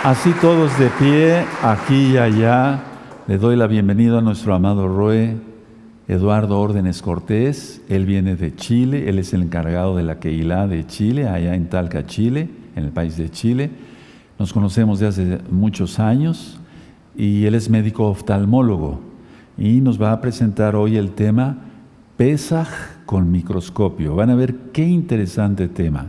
Así todos de pie, aquí y allá, le doy la bienvenida a nuestro amado Roe Eduardo Órdenes Cortés. Él viene de Chile, él es el encargado de la Keilah de Chile, allá en Talca, Chile, en el país de Chile. Nos conocemos de hace muchos años y él es médico oftalmólogo y nos va a presentar hoy el tema Pesaj con microscopio. Van a ver qué interesante tema.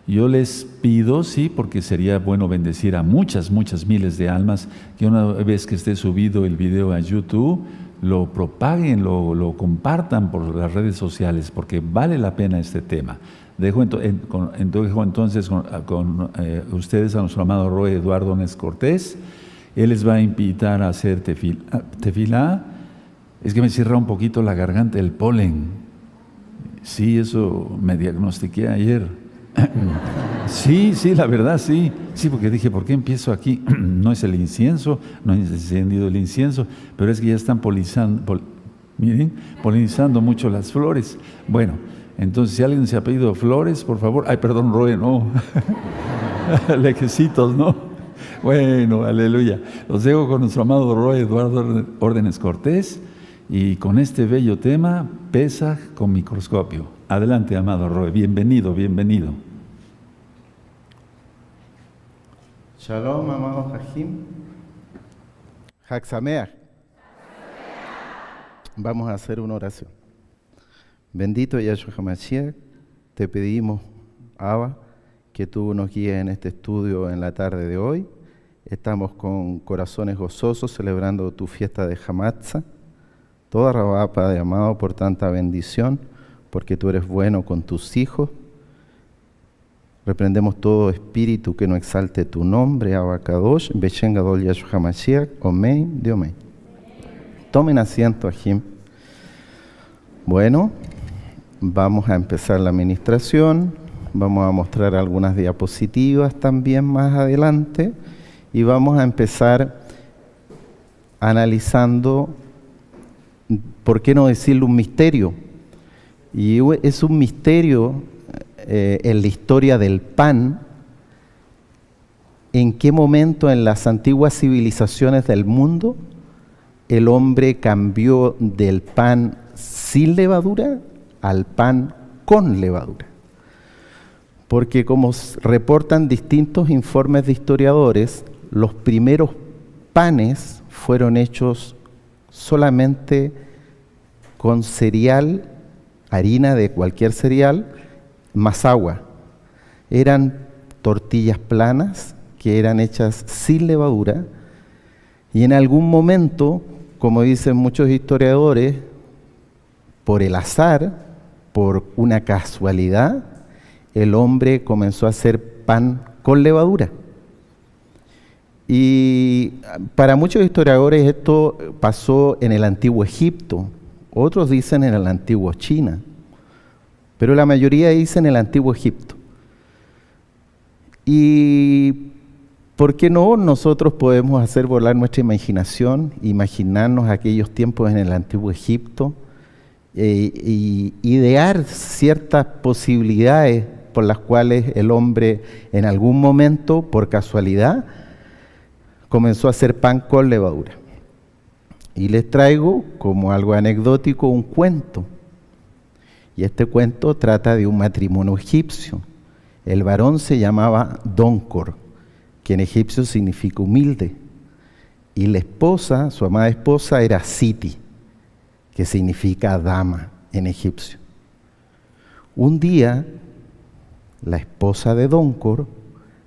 Yo les pido, sí, porque sería bueno bendecir a muchas miles de almas, que una vez que esté subido el video a YouTube, lo propaguen, lo compartan por las redes sociales, porque vale la pena este tema. Dejo entonces con ustedes a nuestro amado Roe Eduardo Órdenes Cortés. Él les va a invitar a hacer tefilá. Es que me cierra un poquito la garganta el polen. Sí, eso me diagnostiqué ayer. Sí, la verdad, sí, porque dije, ¿por qué empiezo aquí? No es el incienso, no es encendido el incienso, pero es que ya están polinizando mucho las flores. Bueno, entonces si alguien se ha pedido flores, por favor, ay, perdón, Roe, no, lejecitos, ¿no? Bueno, aleluya. Los dejo con nuestro amado Roe Eduardo Órdenes Cortés y con este bello tema, Pesaj con microscopio. Adelante, amado Roe, bienvenido. Shalom, amado Jajim. Hag Sameach. Vamos a hacer una oración. Bendito Yahshua HaMashiach, te pedimos, Abba, que tú nos guíes en este estudio en la tarde de hoy. Estamos con corazones gozosos celebrando tu fiesta de Hamatzah. Toda Rabá, Padre amado, por tanta bendición, porque tú eres bueno con tus hijos. Reprendemos todo espíritu que no exalte tu nombre, Abacadosh, Beshen Gadol Yahshua HaMashiach, Omein de Omein. Tomen asiento, Ajim. Bueno, vamos a empezar la administración, vamos a mostrar algunas diapositivas también más adelante y vamos a empezar analizando, ¿por qué no decirle un misterio? Y es un misterio en la historia del pan, en qué momento en las antiguas civilizaciones del mundo el hombre cambió del pan sin levadura al pan con levadura. Porque como reportan distintos informes de historiadores, los primeros panes fueron hechos solamente con cereal, harina de cualquier cereal, más agua. Eran tortillas planas que eran hechas sin levadura y en algún momento, como dicen muchos historiadores, por el azar, por una casualidad, el hombre comenzó a hacer pan con levadura. Y para muchos historiadores esto pasó en el antiguo Egipto, otros dicen en el antiguo China, pero la mayoría dicen el antiguo Egipto. Y ¿por qué no nosotros podemos hacer volar nuestra imaginación, imaginarnos aquellos tiempos en el antiguo Egipto, y idear ciertas posibilidades por las cuales el hombre en algún momento, por casualidad, comenzó a hacer pan con levadura? Y les traigo como algo anecdótico un cuento. Y este cuento trata de un matrimonio egipcio. El varón se llamaba Doncor, que en egipcio significa humilde. Y la esposa, su amada esposa, era Siti, que significa dama en egipcio. Un día, la esposa de Doncor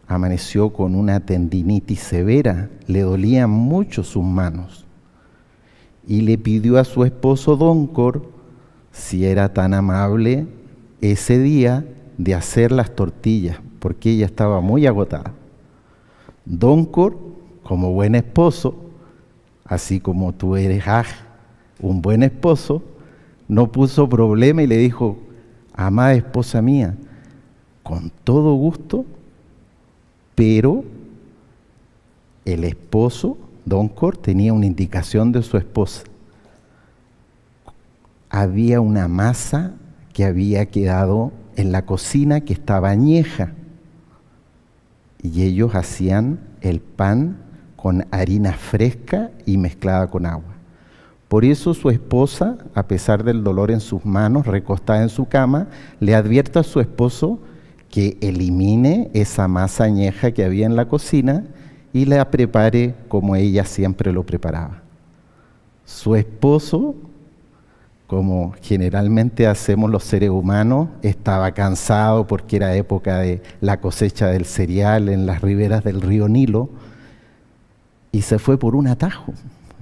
amaneció con una tendinitis severa, le dolían mucho sus manos. Y le pidió a su esposo Doncor si era tan amable ese día de hacer las tortillas, porque ella estaba muy agotada. Doncor, como buen esposo, así como tú eres un buen esposo, no puso problema y le dijo: amada esposa mía, con todo gusto, pero el esposo, Doncor, tenía una indicación de su esposa. Había una masa que había quedado en la cocina que estaba añeja. y ellos hacían el pan con harina fresca y mezclada con agua. Por eso su esposa, a pesar del dolor en sus manos, recostada en su cama, le advierte a su esposo que elimine esa masa añeja que había en la cocina y la prepare como ella siempre lo preparaba. Su esposo, como generalmente hacemos los seres humanos, estaba cansado porque era época de la cosecha del cereal en las riberas del río Nilo, y se fue por un atajo.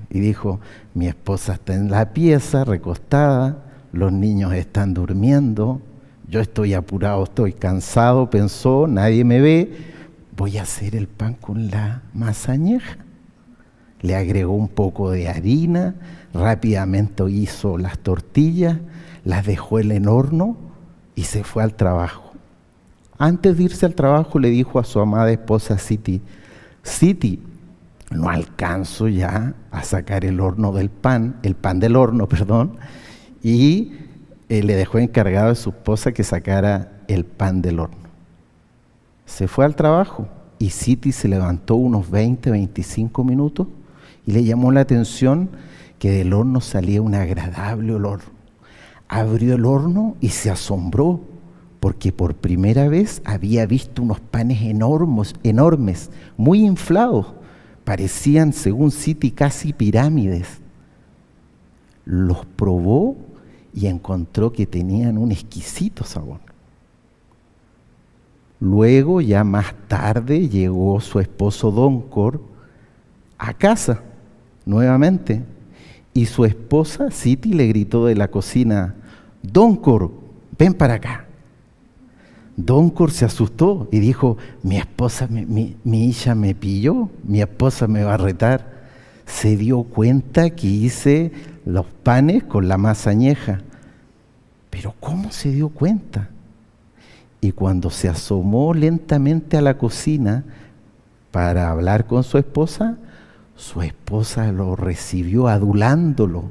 Y dijo, mi esposa está en la pieza, recostada, los niños están durmiendo, yo estoy apurado, estoy cansado, pensó, nadie me ve, voy a hacer el pan con la masa añeja. Le agregó un poco de harina, rápidamente hizo las tortillas, las dejó en el horno y se fue al trabajo. Antes de irse al trabajo le dijo a su amada esposa Siti, Siti, no alcanzo ya a sacar el pan del horno, y le dejó encargado a su esposa que sacara el pan del horno. Se fue al trabajo y Siti se levantó unos 20, 25 minutos y le llamó la atención que del horno salía un agradable olor. Abrió el horno y se asombró porque por primera vez había visto unos panes enormes, muy inflados. Parecían, según Siti, casi pirámides. Los probó y encontró que tenían un exquisito sabor. Luego, ya más tarde, llegó su esposo Doncor a casa nuevamente y su esposa Siti le gritó de la cocina, Doncor, ven para acá. Doncor se asustó y dijo, mi esposa, mi hija me pilló, mi esposa me va a retar. Se dio cuenta que hice los panes con la masa añeja. Pero ¿cómo se dio cuenta? Y cuando se asomó lentamente a la cocina para hablar con su esposa lo recibió adulándolo.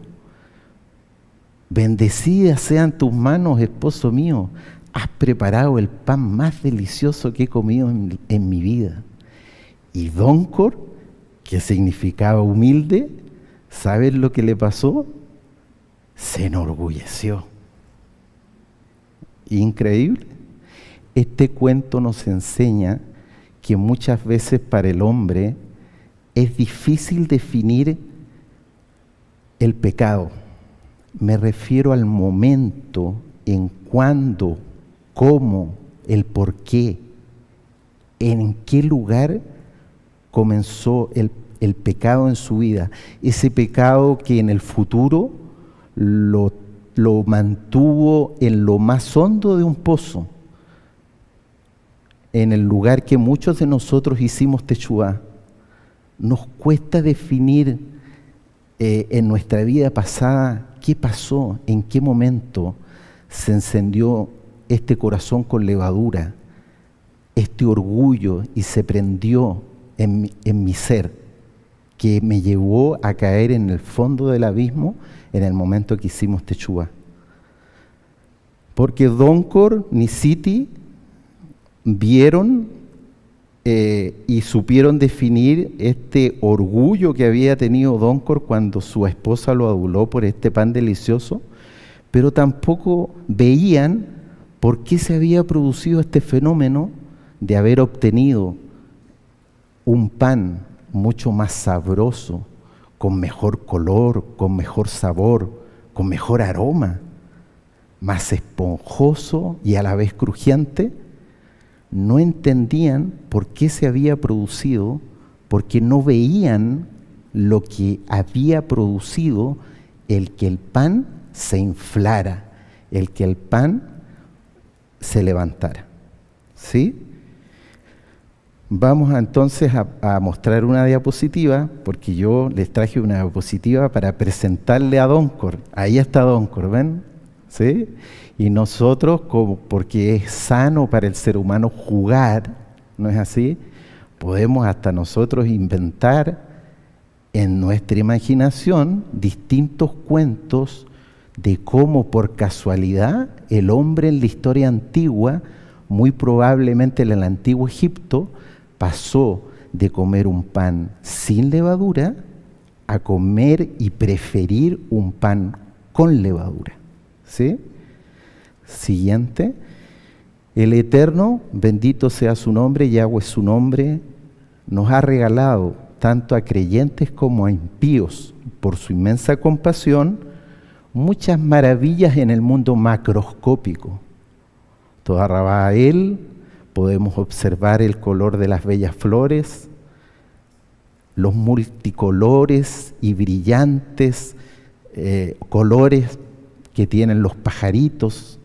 Bendecidas sean tus manos, esposo mío. Has preparado el pan más delicioso que he comido en mi vida. Y Doncor, que significaba humilde, ¿sabes lo que le pasó? Se enorgulleció. Increíble. Este cuento nos enseña que muchas veces para el hombre es difícil definir el pecado. Me refiero al momento en cuándo, cómo, el por qué, en qué lugar comenzó el pecado en su vida. Ese pecado que en el futuro lo mantuvo en lo más hondo de un pozo, en el lugar que muchos de nosotros hicimos Teshuvá. Nos cuesta definir en nuestra vida pasada qué pasó, en qué momento se encendió este corazón con levadura, este orgullo, y se prendió en mi ser, que me llevó a caer en el fondo del abismo en el momento que hicimos Teshuvá. Porque Doncor ni Siti vieron y supieron definir este orgullo que había tenido Doncor cuando su esposa lo aduló por este pan delicioso, pero tampoco veían por qué se había producido este fenómeno de haber obtenido un pan mucho más sabroso, con mejor color, con mejor sabor, con mejor aroma, más esponjoso y a la vez crujiente. No entendían por qué se había producido, porque no veían lo que había producido el que el pan se inflara, el que el pan se levantara. ¿Sí? Vamos entonces a mostrar una diapositiva, porque yo les traje una diapositiva para presentarle a Doncor. Ahí está Doncor, ¿ven? ¿Sí? Y nosotros, porque es sano para el ser humano jugar, ¿no es así? Podemos hasta nosotros inventar en nuestra imaginación distintos cuentos de cómo por casualidad el hombre en la historia antigua, muy probablemente en el antiguo Egipto, pasó de comer un pan sin levadura a comer y preferir un pan con levadura. ¿Sí? Siguiente. El Eterno, bendito sea su nombre, Yahweh es su nombre, nos ha regalado tanto a creyentes como a impíos, por su inmensa compasión, muchas maravillas en el mundo macroscópico. Toda rabá a él, podemos observar el color de las bellas flores, los multicolores y brillantes colores que tienen los pajaritos,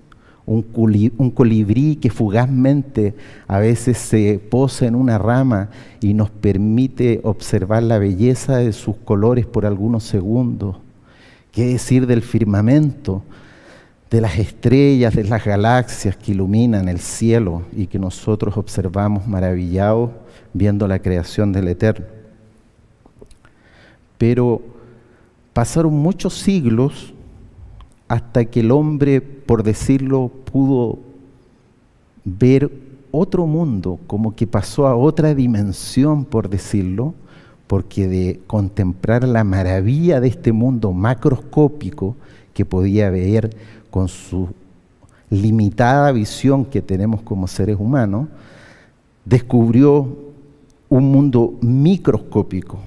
un colibrí que fugazmente a veces se posa en una rama y nos permite observar la belleza de sus colores por algunos segundos. ¿Qué decir del firmamento, de las estrellas, de las galaxias que iluminan el cielo y que nosotros observamos maravillados viendo la creación del Eterno? Pero pasaron muchos siglos hasta que el hombre, por decirlo, pudo ver otro mundo, como que pasó a otra dimensión, por decirlo, porque de contemplar la maravilla de este mundo macroscópico que podía ver con su limitada visión que tenemos como seres humanos, descubrió un mundo microscópico,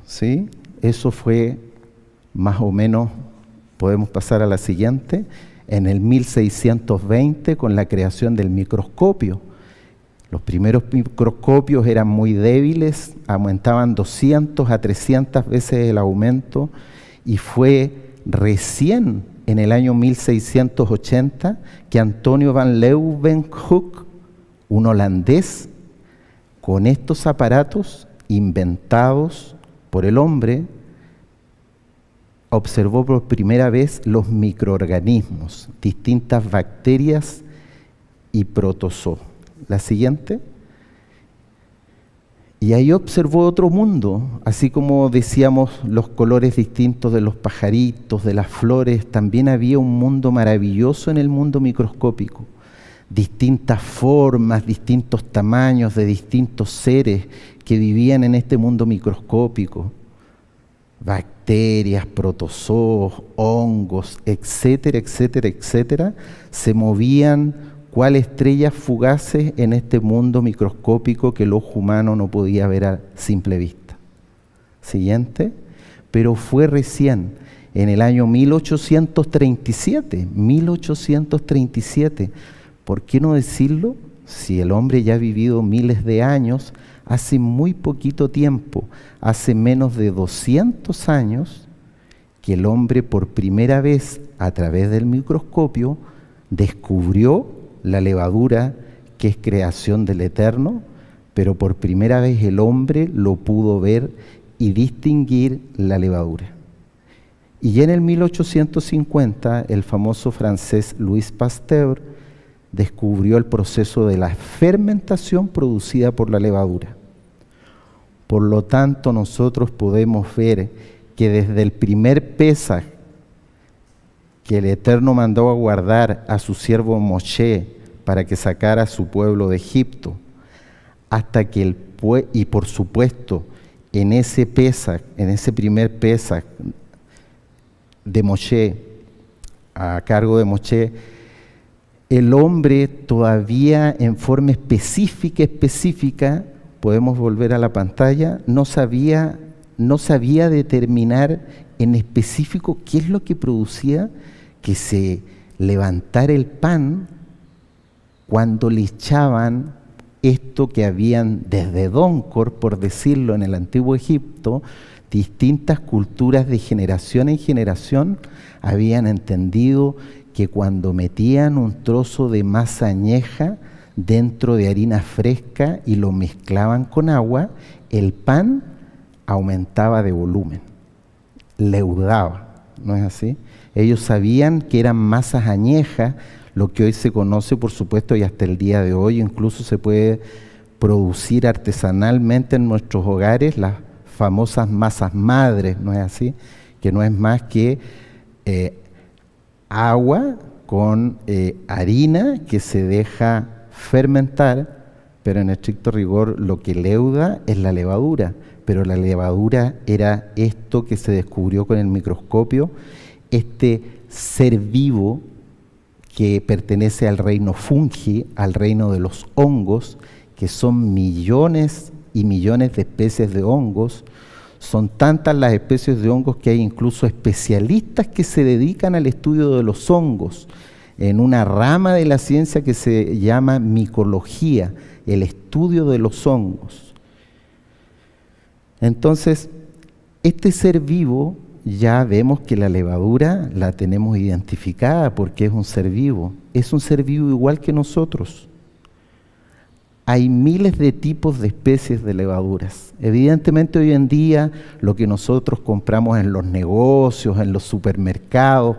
¿sí? Eso fue más o menos, podemos pasar a la siguiente, en el 1620 con la creación del microscopio. Los primeros microscopios eran muy débiles, aumentaban 200 a 300 veces el aumento, y fue recién en el año 1680 que Antonio van Leeuwenhoek, un holandés, con estos aparatos inventados por el hombre, observó por primera vez los microorganismos, distintas bacterias y protozoos. La siguiente. Y ahí observó otro mundo, así como decíamos los colores distintos de los pajaritos, de las flores, también había un mundo maravilloso en el mundo microscópico. Distintas formas, distintos tamaños de distintos seres que vivían en este mundo microscópico. Bacterias, protozoos, hongos, etcétera, etcétera, etcétera, se movían cual estrellas fugaces en este mundo microscópico que el ojo humano no podía ver a simple vista. Siguiente. Pero fue recién, en el año 1837, ¿por qué no decirlo? Si el hombre ya ha vivido miles de años, hace muy poquito tiempo, hace menos de 200 años, que el hombre por primera vez a través del microscopio descubrió la levadura, que es creación del Eterno, pero por primera vez el hombre lo pudo ver y distinguir la levadura. Y ya en el 1850, el famoso francés Louis Pasteur descubrió el proceso de la fermentación producida por la levadura. Por lo tanto, nosotros podemos ver que desde el primer Pesaj que el Eterno mandó a guardar a su siervo Moshe para que sacara a su pueblo de Egipto, hasta que y por supuesto en ese Pesaj, en ese primer Pesaj de Moshe, a cargo de Moshe, el hombre todavía en forma específica, podemos volver a la pantalla, no sabía determinar en específico qué es lo que producía que se levantara el pan cuando le echaban esto que habían desde Doncor, por decirlo, en el antiguo Egipto, distintas culturas de generación en generación habían entendido que cuando metían un trozo de masa añeja dentro de harina fresca y lo mezclaban con agua, el pan aumentaba de volumen, leudaba, ¿no es así? Ellos sabían que eran masas añejas, lo que hoy se conoce, por supuesto, y hasta el día de hoy incluso se puede producir artesanalmente en nuestros hogares las famosas masas madres, ¿no es así? Que no es más que agua con harina que se deja fermentar pero en estricto rigor lo que leuda es la levadura, pero la levadura era esto que se descubrió con el microscopio, este ser vivo que pertenece al reino fungi, al reino de los hongos, que son millones y millones de especies de hongos. Son tantas las especies de hongos que hay incluso especialistas que se dedican al estudio de los hongos, en una rama de la ciencia que se llama micología, el estudio de los hongos. Entonces, este ser vivo, ya vemos que la levadura la tenemos identificada porque es un ser vivo igual que nosotros. Hay miles de tipos de especies de levaduras. Evidentemente hoy en día lo que nosotros compramos en los negocios, en los supermercados,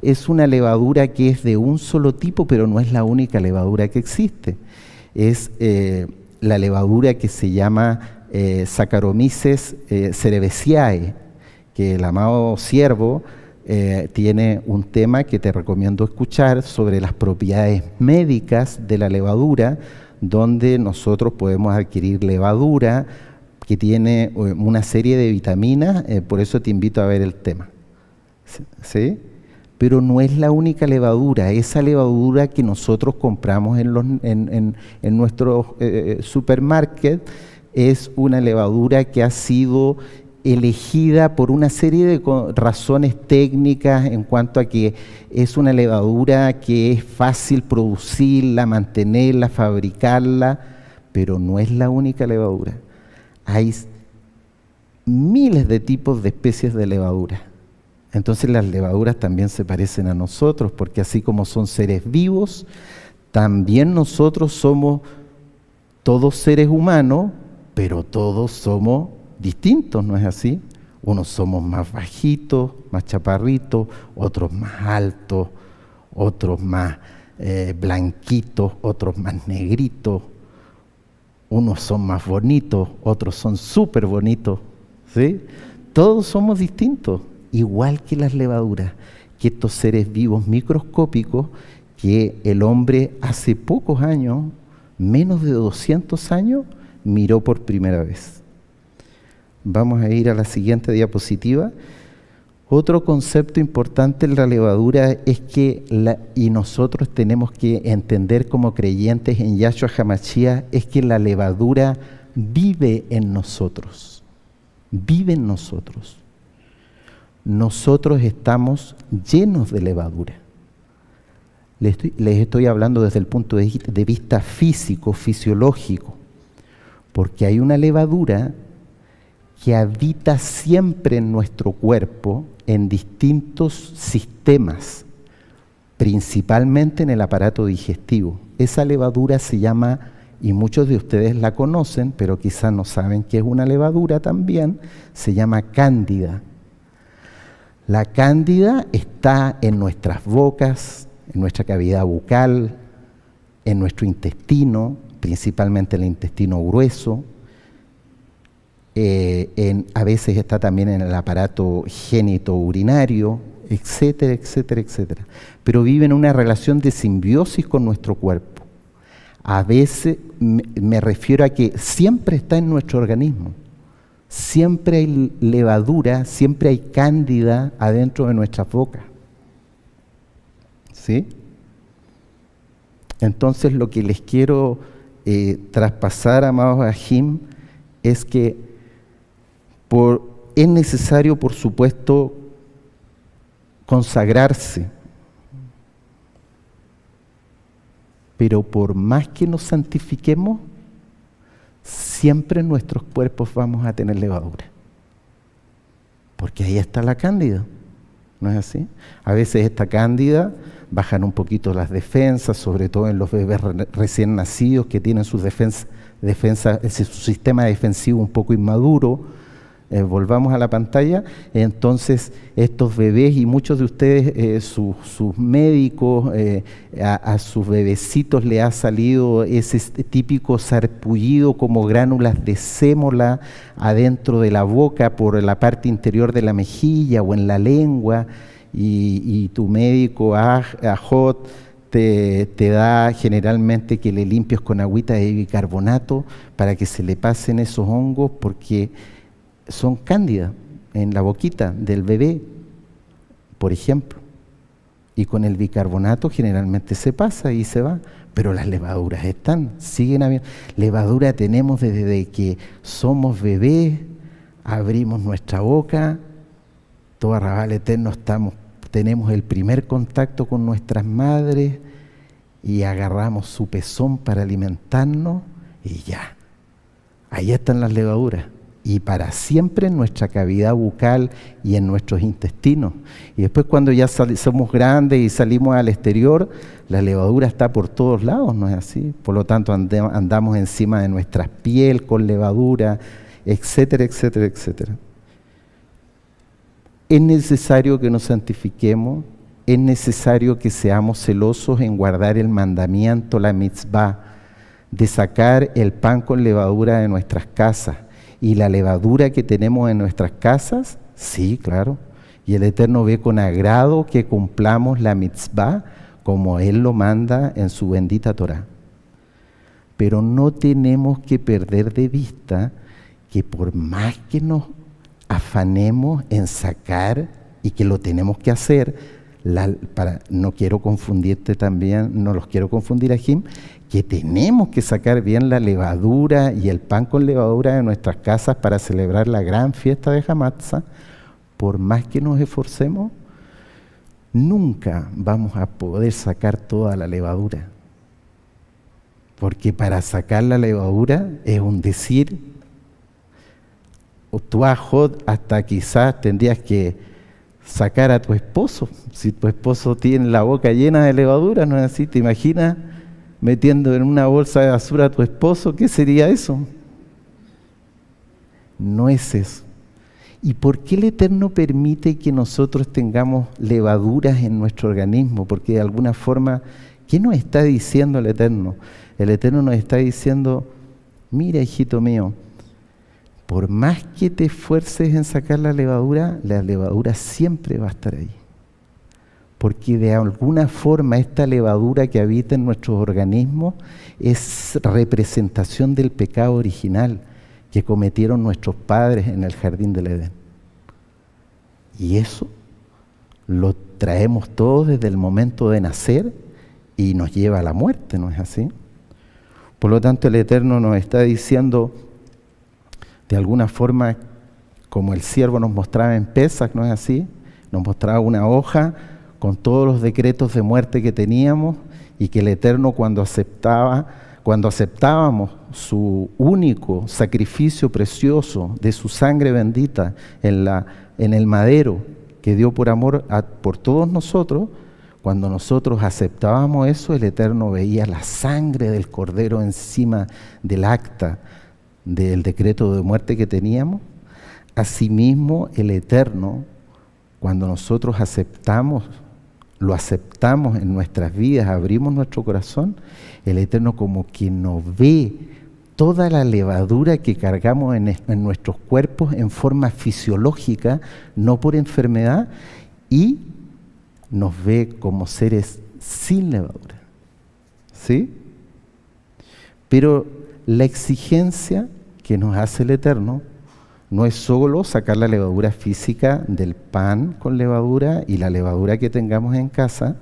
es una levadura que es de un solo tipo, pero no es la única levadura que existe. Es la levadura que se llama Saccharomyces cerevisiae, que el amado Siervo tiene un tema que te recomiendo escuchar sobre las propiedades médicas de la levadura, donde nosotros podemos adquirir levadura que tiene una serie de vitaminas, por eso te invito a ver el tema. ¿Sí? Pero no es la única levadura, esa levadura que nosotros compramos en nuestros supermarket es una levadura que ha sido elegida por una serie de razones técnicas en cuanto a que es una levadura que es fácil producirla, mantenerla, fabricarla, pero no es la única levadura. Hay miles de tipos de especies de levadura. Entonces las levaduras también se parecen a nosotros, porque así como son seres vivos, también nosotros somos todos seres humanos, pero todos somos distintos, ¿no es así? Unos somos más bajitos, más chaparritos, otros más altos, otros más blanquitos, otros más negritos, unos son más bonitos, otros son súper bonitos, ¿sí? Todos somos distintos, igual que las levaduras, que estos seres vivos microscópicos que el hombre hace pocos años, menos de 200 años, miró por primera vez. Vamos a ir a la siguiente diapositiva. Otro concepto importante en la levadura es que, y nosotros tenemos que entender como creyentes en Yahshua HaMashiach, es que la levadura vive en nosotros. Vive en nosotros. Nosotros estamos llenos de levadura. Les estoy hablando desde el punto de vista físico, fisiológico, porque hay una levadura que habita siempre en nuestro cuerpo, en distintos sistemas, principalmente en el aparato digestivo. Esa levadura se llama, y muchos de ustedes la conocen, pero quizás no saben que es una levadura también, se llama cándida. La cándida está en nuestras bocas, en nuestra cavidad bucal, en nuestro intestino, principalmente el intestino grueso, a veces está también en el aparato genitourinario, etcétera, etcétera, etcétera. Pero vive en una relación de simbiosis con nuestro cuerpo. A veces me refiero a que siempre está en nuestro organismo. Siempre hay levadura, siempre hay cándida adentro de nuestras bocas. ¿Sí? Entonces lo que les quiero traspasar, amados Ajim, es que es necesario, por supuesto, consagrarse. Pero por más que nos santifiquemos, siempre en nuestros cuerpos vamos a tener levadura. Porque ahí está la cándida, ¿no es así? A veces esta cándida bajan un poquito las defensas, sobre todo en los bebés recién nacidos que tienen su su sistema defensivo un poco inmaduro. Volvamos a la pantalla. Entonces estos bebés y muchos de ustedes, sus médicos, a sus bebecitos le ha salido ese típico sarpullido como gránulas de sémola adentro de la boca por la parte interior de la mejilla o en la lengua, y tu médico, Ajot, te da generalmente que le limpies con agüita de bicarbonato para que se le pasen esos hongos porque son cándidas en la boquita del bebé, por ejemplo. Y con el bicarbonato generalmente se pasa y se va, pero las levaduras siguen habiendo. Levadura tenemos desde que somos bebés, abrimos nuestra boca, todo arrabal eterno tenemos el primer contacto con nuestras madres y agarramos su pezón para alimentarnos y ya, ahí están las levaduras. Y para siempre en nuestra cavidad bucal y en nuestros intestinos. Y después cuando ya somos grandes y salimos al exterior, la levadura está por todos lados, ¿no es así? Por lo tanto andamos encima de nuestra piel con levadura, etcétera, etcétera, etcétera. Es necesario que nos santifiquemos, es necesario que seamos celosos en guardar el mandamiento, la mitzvah, de sacar el pan con levadura de nuestras casas. ¿Y la levadura que tenemos en nuestras casas? Sí, claro. Y el Eterno ve con agrado que cumplamos la mitzvah como Él lo manda en su bendita Torá. Pero no tenemos que perder de vista que por más que nos afanemos en sacar, y que lo tenemos que hacer, no quiero confundirte también, no los quiero confundir a Jim, que tenemos que sacar bien la levadura y el pan con levadura de nuestras casas para celebrar la gran fiesta de Hamatzah. Por más que nos esforcemos, nunca vamos a poder sacar toda la levadura. Porque para sacar la levadura es un decir, o tú hasta quizás tendrías que sacar a tu esposo. Si tu esposo tiene la boca llena de levadura, ¿no es así? ¿Te imaginas metiendo en una bolsa de basura a tu esposo? ¿Qué sería eso? No es eso. ¿Y por qué el Eterno permite que nosotros tengamos levaduras en nuestro organismo? Porque de alguna forma, ¿qué nos está diciendo el Eterno? El Eterno nos está diciendo, mira, hijito mío, por más que te esfuerces en sacar la levadura siempre va a estar ahí. Porque de alguna forma esta levadura que habita en nuestros organismos es representación del pecado original que cometieron nuestros padres en el jardín del Edén. Y eso lo traemos todos desde el momento de nacer y nos lleva a la muerte, ¿no es así? Por lo tanto, el Eterno nos está diciendo, de alguna forma, como el siervo nos mostraba en Pesach, ¿no es así? Nos mostraba una hoja con todos los decretos de muerte que teníamos y que el Eterno cuando aceptábamos su único sacrificio precioso de su sangre bendita en el madero que dio por amor por todos nosotros, cuando nosotros aceptábamos eso, el Eterno veía la sangre del Cordero encima del acta del decreto de muerte que teníamos. Asimismo, el Eterno, cuando nosotros lo aceptamos en nuestras vidas, abrimos nuestro corazón, el Eterno como que nos ve toda la levadura que cargamos en nuestros cuerpos en forma fisiológica, no por enfermedad, y nos ve como seres sin levadura. ¿Sí? Pero la exigencia que nos hace el Eterno no es solo sacar la levadura física del pan con levadura y la levadura que tengamos en casa,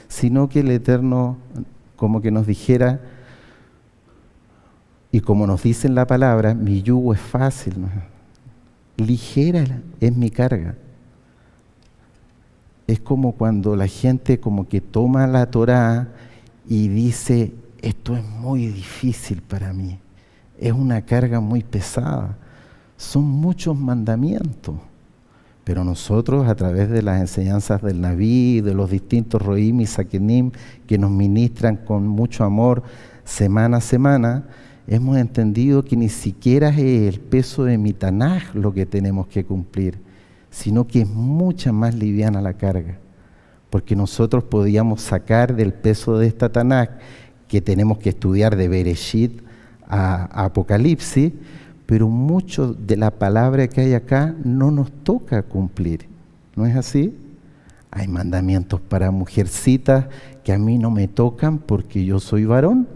sino que el Eterno como que nos dijera, y como nos dice en la palabra, mi yugo es fácil, ¿no? Ligera es mi carga. Es como cuando la gente como que toma la Torá y dice, esto es muy difícil para mí, es una carga muy pesada, son muchos mandamientos, pero nosotros a través de las enseñanzas del Naví, de los distintos Roim y Sakenim que nos ministran con mucho amor semana a semana, hemos entendido que ni siquiera es el peso de mi Tanaj lo que tenemos que cumplir, sino que es mucha más liviana la carga, porque nosotros podíamos sacar del peso de esta Tanaj, que tenemos que estudiar de Bereshit a Apocalipsis, pero mucho de la palabra que hay acá no nos toca cumplir, ¿no es así? Hay mandamientos para mujercitas que a mí no me tocan porque yo soy varón.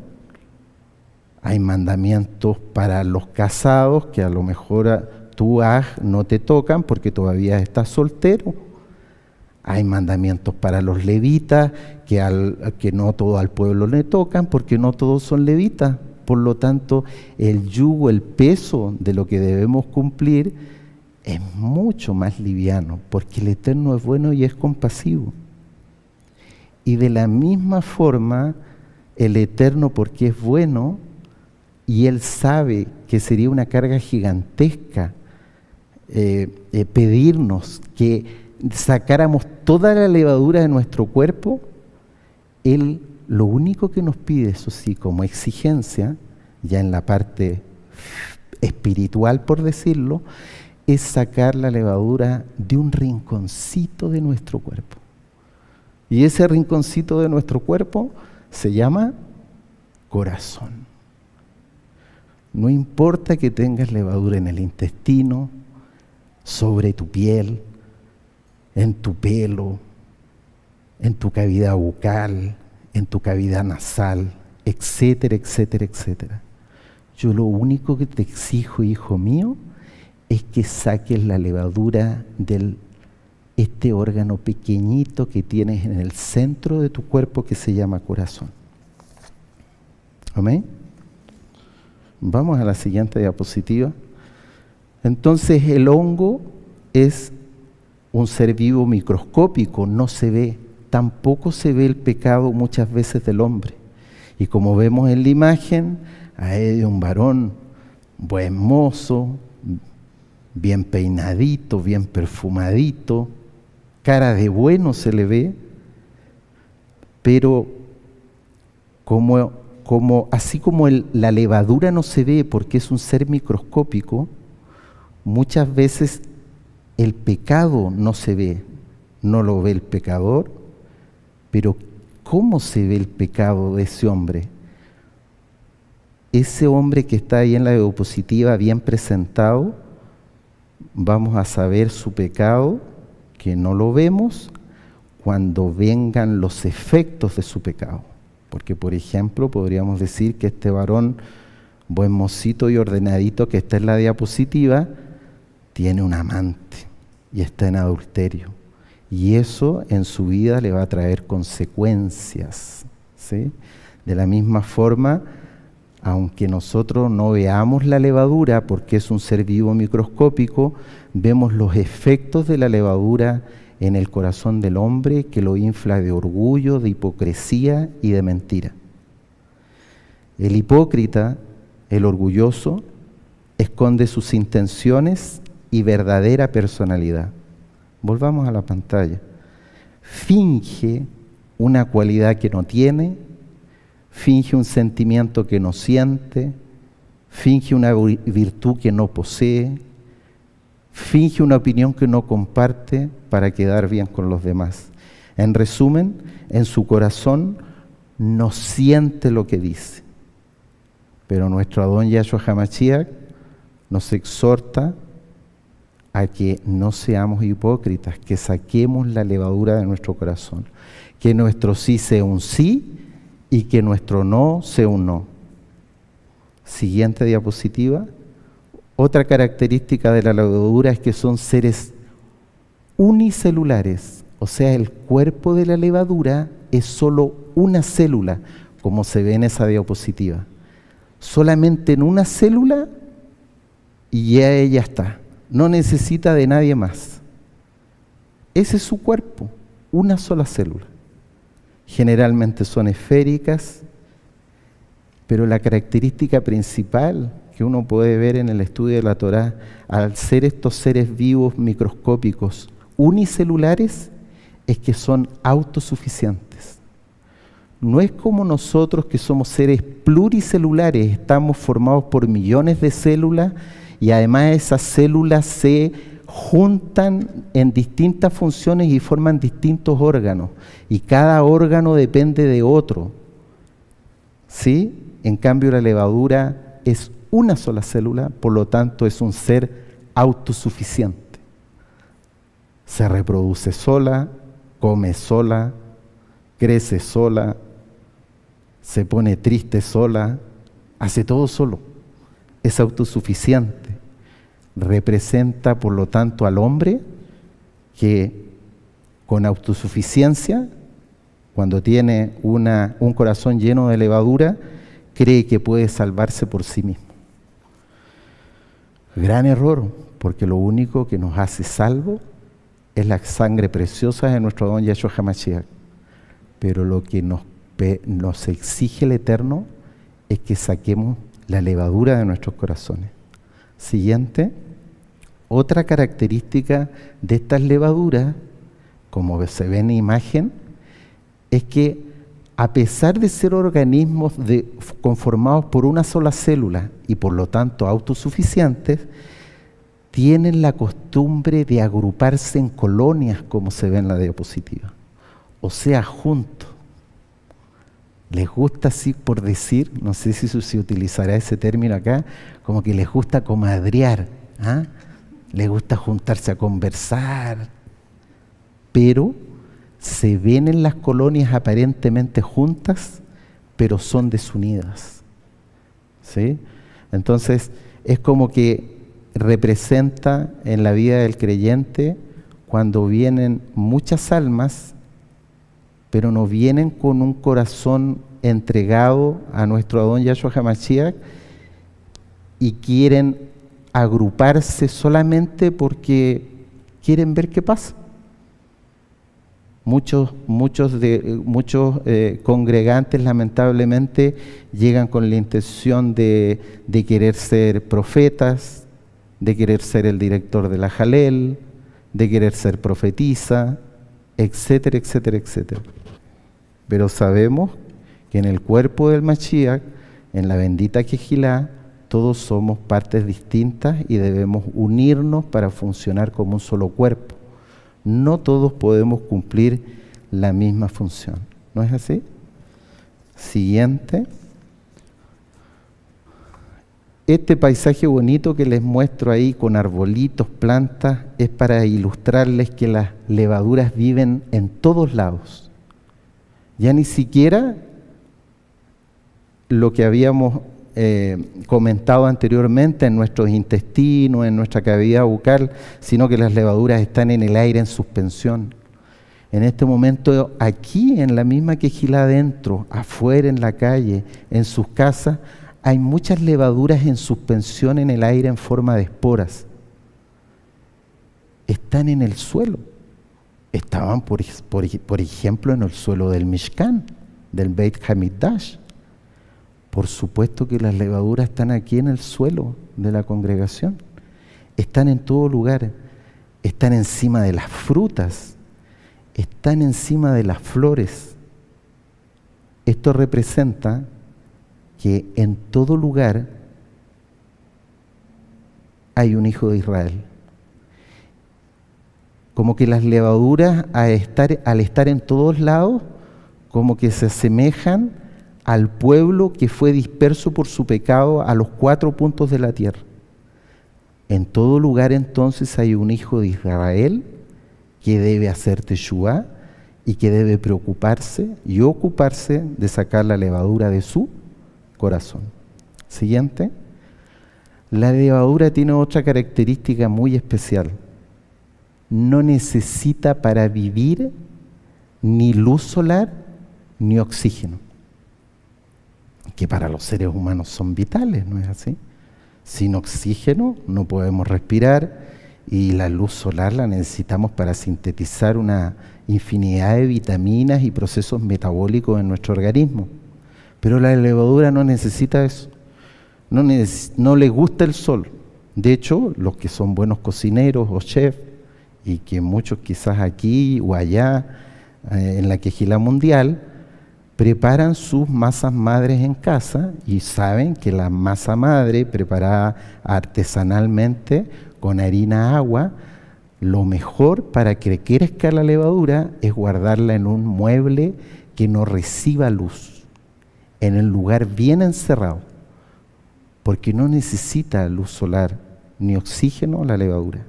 Hay mandamientos para los casados que a lo mejor no te tocan porque todavía estás soltero. Hay mandamientos para los levitas que no todo al pueblo le tocan porque no todos son levitas. Por lo tanto, el yugo, el peso de lo que debemos cumplir es mucho más liviano, porque el Eterno es bueno y es compasivo. Y de la misma forma, el Eterno, porque es bueno, y Él sabe que sería una carga gigantesca pedirnos que sacáramos toda la levadura de nuestro cuerpo, Él lo único que nos pide, eso sí, como exigencia, ya en la parte espiritual, por decirlo, es sacar la levadura de un rinconcito de nuestro cuerpo. Y ese rinconcito de nuestro cuerpo se llama corazón. No importa que tengas levadura en el intestino, sobre tu piel, en tu pelo, en tu cavidad bucal, en tu cavidad nasal, etcétera, etcétera, etcétera. Yo lo único que te exijo, hijo mío, es que saques la levadura de este órgano pequeñito que tienes en el centro de tu cuerpo que se llama corazón. ¿Amén? Vamos a la siguiente diapositiva. Entonces el hongo es un ser vivo microscópico, no se ve, tampoco se ve el pecado muchas veces del hombre. Y como vemos en la imagen, hay un varón buen mozo, bien peinadito, bien perfumadito, cara de bueno se le ve, pero así como la levadura no se ve porque es un ser microscópico, muchas veces el pecado no se ve, no lo ve el pecador, pero ¿cómo se ve el pecado de ese hombre? Ese hombre que está ahí en la diapositiva bien presentado, vamos a saber su pecado, que no lo vemos, cuando vengan los efectos de su pecado. Porque, por ejemplo, podríamos decir que este varón, buen mocito y ordenadito que está en la diapositiva, tiene un amante y está en adulterio. Y eso en su vida le va a traer consecuencias, ¿sí? De la misma forma, aunque nosotros no veamos la levadura porque es un ser vivo microscópico, vemos los efectos de la levadura en el corazón del hombre que lo infla de orgullo, de hipocresía y de mentira. El hipócrita, el orgulloso, esconde sus intenciones y verdadera personalidad. Volvamos a la pantalla. Finge una cualidad que no tiene, finge un sentimiento que no siente, finge una virtud que no posee, finge una opinión que no comparte para quedar bien con los demás. En resumen, en su corazón no siente lo que dice. Pero nuestro Adón Yahshua HaMashiach nos exhorta a que no seamos hipócritas, que saquemos la levadura de nuestro corazón, que nuestro sí sea un sí y que nuestro no sea un no. Siguiente diapositiva. Otra característica de la levadura es que son seres unicelulares, o sea, el cuerpo de la levadura es solo una célula, como se ve en esa diapositiva. Solamente en una célula y ya ella está. No necesita de nadie más. Ese es su cuerpo, una sola célula. Generalmente son esféricas, pero la característica principal que uno puede ver en el estudio de la Torá, al ser estos seres vivos microscópicos unicelulares, es que son autosuficientes. No es como nosotros que somos seres pluricelulares, estamos formados por millones de células y además esas células se juntan en distintas funciones y forman distintos órganos y cada órgano depende de otro, ¿sí? En cambio la levadura es una sola célula, por lo tanto es un ser autosuficiente. Se reproduce sola, come sola, crece sola, se pone triste sola, hace todo solo. Es autosuficiente. Representa, por lo tanto, al hombre que con autosuficiencia, cuando tiene un corazón lleno de levadura, cree que puede salvarse por sí mismo. Gran error, porque lo único que nos hace salvo es la sangre preciosa de nuestro don Yahshua HaMashiach. Pero lo que nos exige el Eterno es que saquemos la levadura de nuestros corazones. Siguiente. Otra característica de estas levaduras, como se ve en la imagen, es que a pesar de ser organismos conformados por una sola célula y por lo tanto autosuficientes, tienen la costumbre de agruparse en colonias, como se ve en la diapositiva, o sea, juntos. Les gusta, así por decir, no sé si se utilizará ese término acá, como que les gusta comadrear, ¿ah? Les gusta juntarse a conversar, pero se ven en las colonias aparentemente juntas, pero son desunidas, ¿sí? Entonces, es como que representa en la vida del creyente cuando vienen muchas almas, pero no vienen con un corazón entregado a nuestro Adón Yahshua HaMashiach y quieren agruparse solamente porque quieren ver qué pasa. Muchos congregantes lamentablemente llegan con la intención de querer ser profetas, de querer ser el director de la Jalel, de querer ser profetisa, etcétera, etcétera, etcétera. Pero sabemos que en el cuerpo del Mashiach, en la bendita Kehilá, todos somos partes distintas y debemos unirnos para funcionar como un solo cuerpo. No todos podemos cumplir la misma función. ¿No es así? Siguiente. Este paisaje bonito que les muestro ahí con arbolitos, plantas, es para ilustrarles que las levaduras viven en todos lados. Ya ni siquiera lo que habíamos comentado anteriormente en nuestros intestinos, en nuestra cavidad bucal, sino que las levaduras están en el aire en suspensión. En este momento, aquí en la misma Kehilá adentro, afuera en la calle, en sus casas, hay muchas levaduras en suspensión en el aire en forma de esporas. Están en el suelo. Estaban, por ejemplo, en el suelo del Mishkan, del Beit Hamikdash. Por supuesto que las levaduras están aquí en el suelo de la congregación. Están en todo lugar. Están encima de las frutas. Están encima de las flores. Esto representa que en todo lugar hay un hijo de Israel. Como que las levaduras, al estar en todos lados, como que se asemejan al pueblo que fue disperso por su pecado a los 4 puntos de la tierra. En todo lugar entonces hay un hijo de Israel que debe hacer teshuvá y que debe preocuparse y ocuparse de sacar la levadura de su corazón. Siguiente. La levadura tiene otra característica muy especial. No necesita para vivir ni luz solar ni oxígeno, que para los seres humanos son vitales, ¿no es así? Sin oxígeno no podemos respirar y la luz solar la necesitamos para sintetizar una infinidad de vitaminas y procesos metabólicos en nuestro organismo. Pero la levadura no necesita eso, no le gusta el sol. De hecho, los que son buenos cocineros o chefs, y que muchos quizás aquí o allá en la Kehilá mundial, preparan sus masas madres en casa y saben que la masa madre preparada artesanalmente con harina, agua, lo mejor para que crezca la levadura es guardarla en un mueble que no reciba luz, en el lugar bien encerrado, porque no necesita luz solar ni oxígeno la levadura.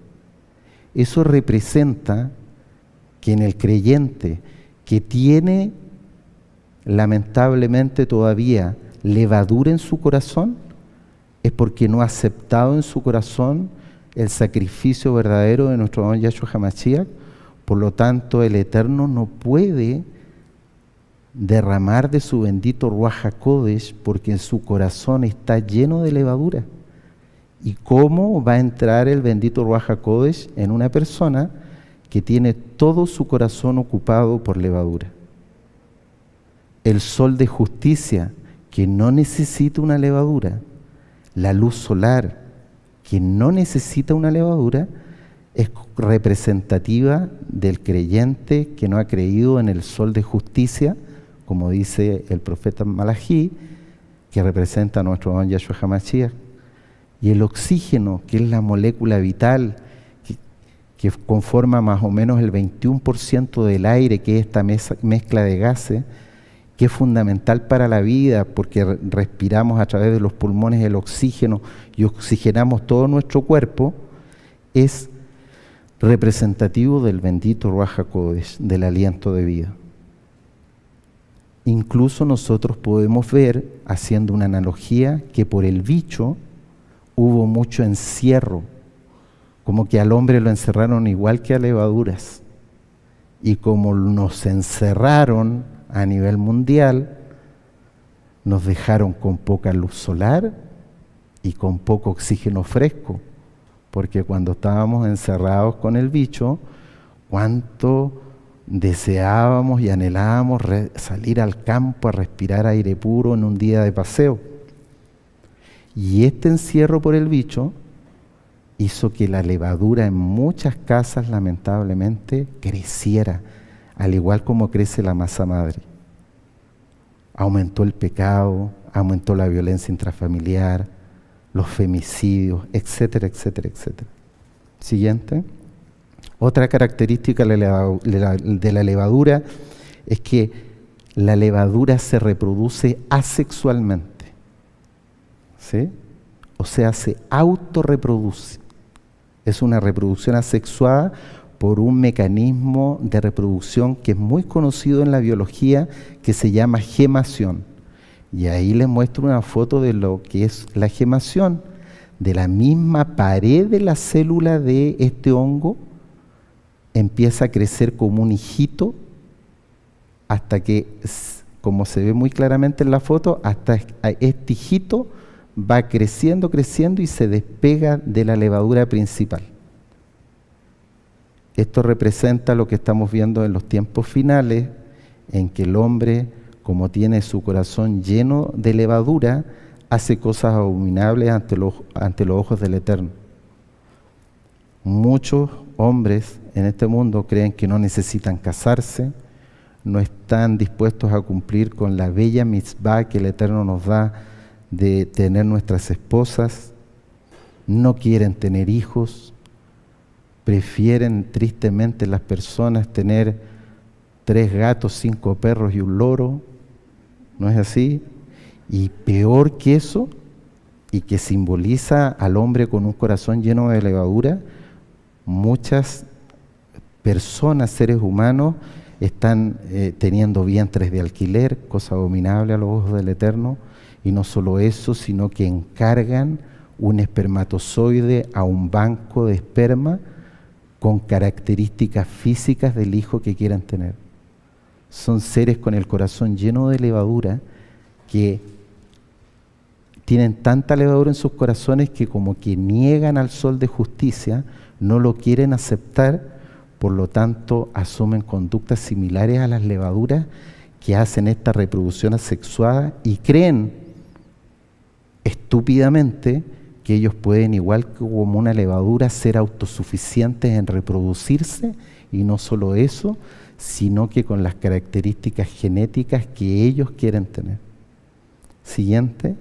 Eso representa que en el creyente que tiene lamentablemente todavía levadura en su corazón, es porque no ha aceptado en su corazón el sacrificio verdadero de nuestro don Yahshua HaMashiach. Por lo tanto, el Eterno no puede derramar de su bendito Ruach HaKodesh porque en su corazón está lleno de levadura. ¿Y cómo va a entrar el bendito Ruach HaKodesh en una persona que tiene todo su corazón ocupado por levadura? El sol de justicia, que no necesita una levadura, la luz solar, que no necesita una levadura, es representativa del creyente que no ha creído en el sol de justicia, como dice el profeta Malají, que representa a nuestro don Yahshua HaMashiach. Y el oxígeno, que es la molécula vital, que conforma más o menos el 21% del aire, que es esta mezcla de gases, que es fundamental para la vida, porque respiramos a través de los pulmones el oxígeno y oxigenamos todo nuestro cuerpo, es representativo del bendito Ruach HaKodesh, del aliento de vida. Incluso nosotros podemos ver, haciendo una analogía, que por el bicho hubo mucho encierro, como que al hombre lo encerraron igual que a levaduras. Y como nos encerraron a nivel mundial, nos dejaron con poca luz solar y con poco oxígeno fresco, porque cuando estábamos encerrados con el bicho, cuánto deseábamos y anhelábamos salir al campo a respirar aire puro en un día de paseo. Y este encierro por el bicho hizo que la levadura en muchas casas lamentablemente creciera, al igual como crece la masa madre. Aumentó el pecado, aumentó la violencia intrafamiliar, los femicidios, etcétera, etcétera, etcétera. Siguiente. Otra característica de la levadura es que la levadura se reproduce asexualmente, ¿sí? O sea, se autorreproduce. Es una reproducción asexuada por un mecanismo de reproducción que es muy conocido en la biología, que se llama gemación. Y ahí les muestro una foto de lo que es la gemación. De la misma pared de la célula de este hongo empieza a crecer como un hijito hasta que, como se ve muy claramente en la foto, hasta este hijito va creciendo, creciendo y se despega de la levadura principal. Esto representa lo que estamos viendo en los tiempos finales, en que el hombre, como tiene su corazón lleno de levadura, hace cosas abominables ante los ojos del Eterno. Muchos hombres en este mundo creen que no necesitan casarse, no están dispuestos a cumplir con la bella mitzvah que el Eterno nos da de tener nuestras esposas, no quieren tener hijos, prefieren tristemente las personas tener 3 gatos, 5 perros y un loro, ¿no es así? Y peor que eso, y que simboliza al hombre con un corazón lleno de levadura, muchas personas, seres humanos, están teniendo vientres de alquiler, cosa abominable a los ojos del Eterno, y no solo eso, sino que encargan un espermatozoide a un banco de esperma con características físicas del hijo que quieran tener. Son seres con el corazón lleno de levadura que tienen tanta levadura en sus corazones que como que niegan al sol de justicia, no lo quieren aceptar, por lo tanto asumen conductas similares a las levaduras que hacen esta reproducción asexuada y creen estúpidamente que ellos pueden, igual que como una levadura, ser autosuficientes en reproducirse, y no solo eso, sino que con las características genéticas que ellos quieren tener. Siguiente.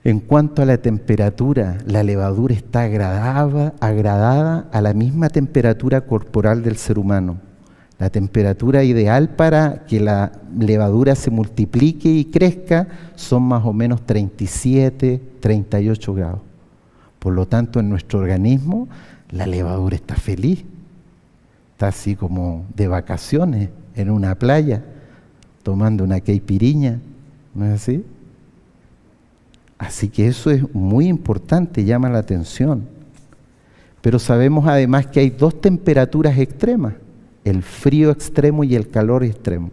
En cuanto a la temperatura, la levadura está agradada a la misma temperatura corporal del ser humano. La temperatura ideal para que la levadura se multiplique y crezca son más o menos 37, 38 grados. Por lo tanto, en nuestro organismo, la levadura está feliz. está así como de vacaciones en una playa, tomando una caipiriña, ¿no es así? Así que eso es muy importante, llama la atención. Pero sabemos además que hay dos temperaturas extremas, el frío extremo y el calor extremo.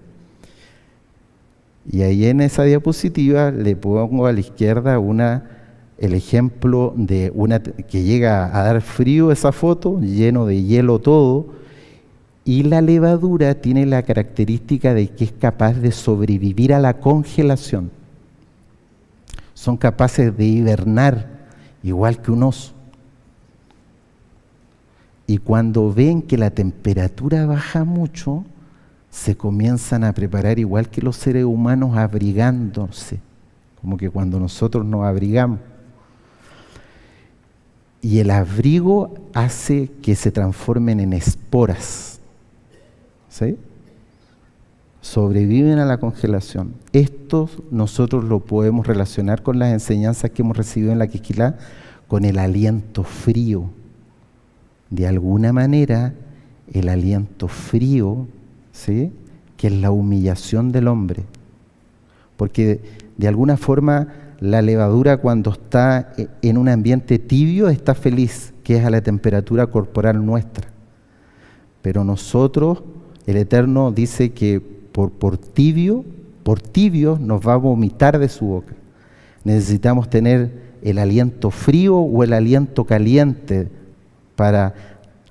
Y ahí en esa diapositiva le pongo a la izquierda el ejemplo de una que llega a dar frío, esa foto, lleno de hielo todo, y la levadura tiene la característica de que es capaz de sobrevivir a la congelación. Son capaces de hibernar, igual que un oso. Y cuando ven que la temperatura baja mucho, se comienzan a preparar igual que los seres humanos abrigándose, como que cuando nosotros nos abrigamos. Y el abrigo hace que se transformen en esporas, ¿sí? Sobreviven a la congelación. Esto nosotros lo podemos relacionar con las enseñanzas que hemos recibido en la Quisquilá, con el aliento frío. De alguna manera, el aliento frío, ¿sí?, que es la humillación del hombre. Porque de alguna forma la levadura cuando está en un ambiente tibio está feliz, que es a la temperatura corporal nuestra. Pero nosotros, el Eterno dice que por tibio nos va a vomitar de su boca. Necesitamos tener el aliento frío o el aliento caliente para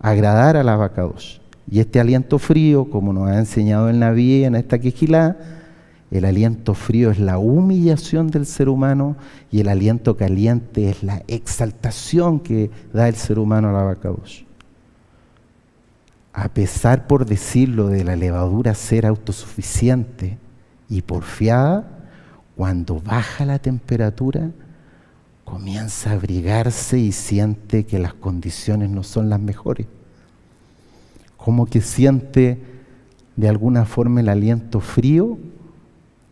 agradar a la Abacadosh. Y este aliento frío, como nos ha enseñado el Naví en esta Quisquilá, el aliento frío es la humillación del ser humano y el aliento caliente es la exaltación que da el ser humano a la Abacadosh. A pesar, por decirlo, de la levadura ser autosuficiente y porfiada, cuando baja la temperatura, comienza a abrigarse y siente que las condiciones no son las mejores. Como que siente de alguna forma el aliento frío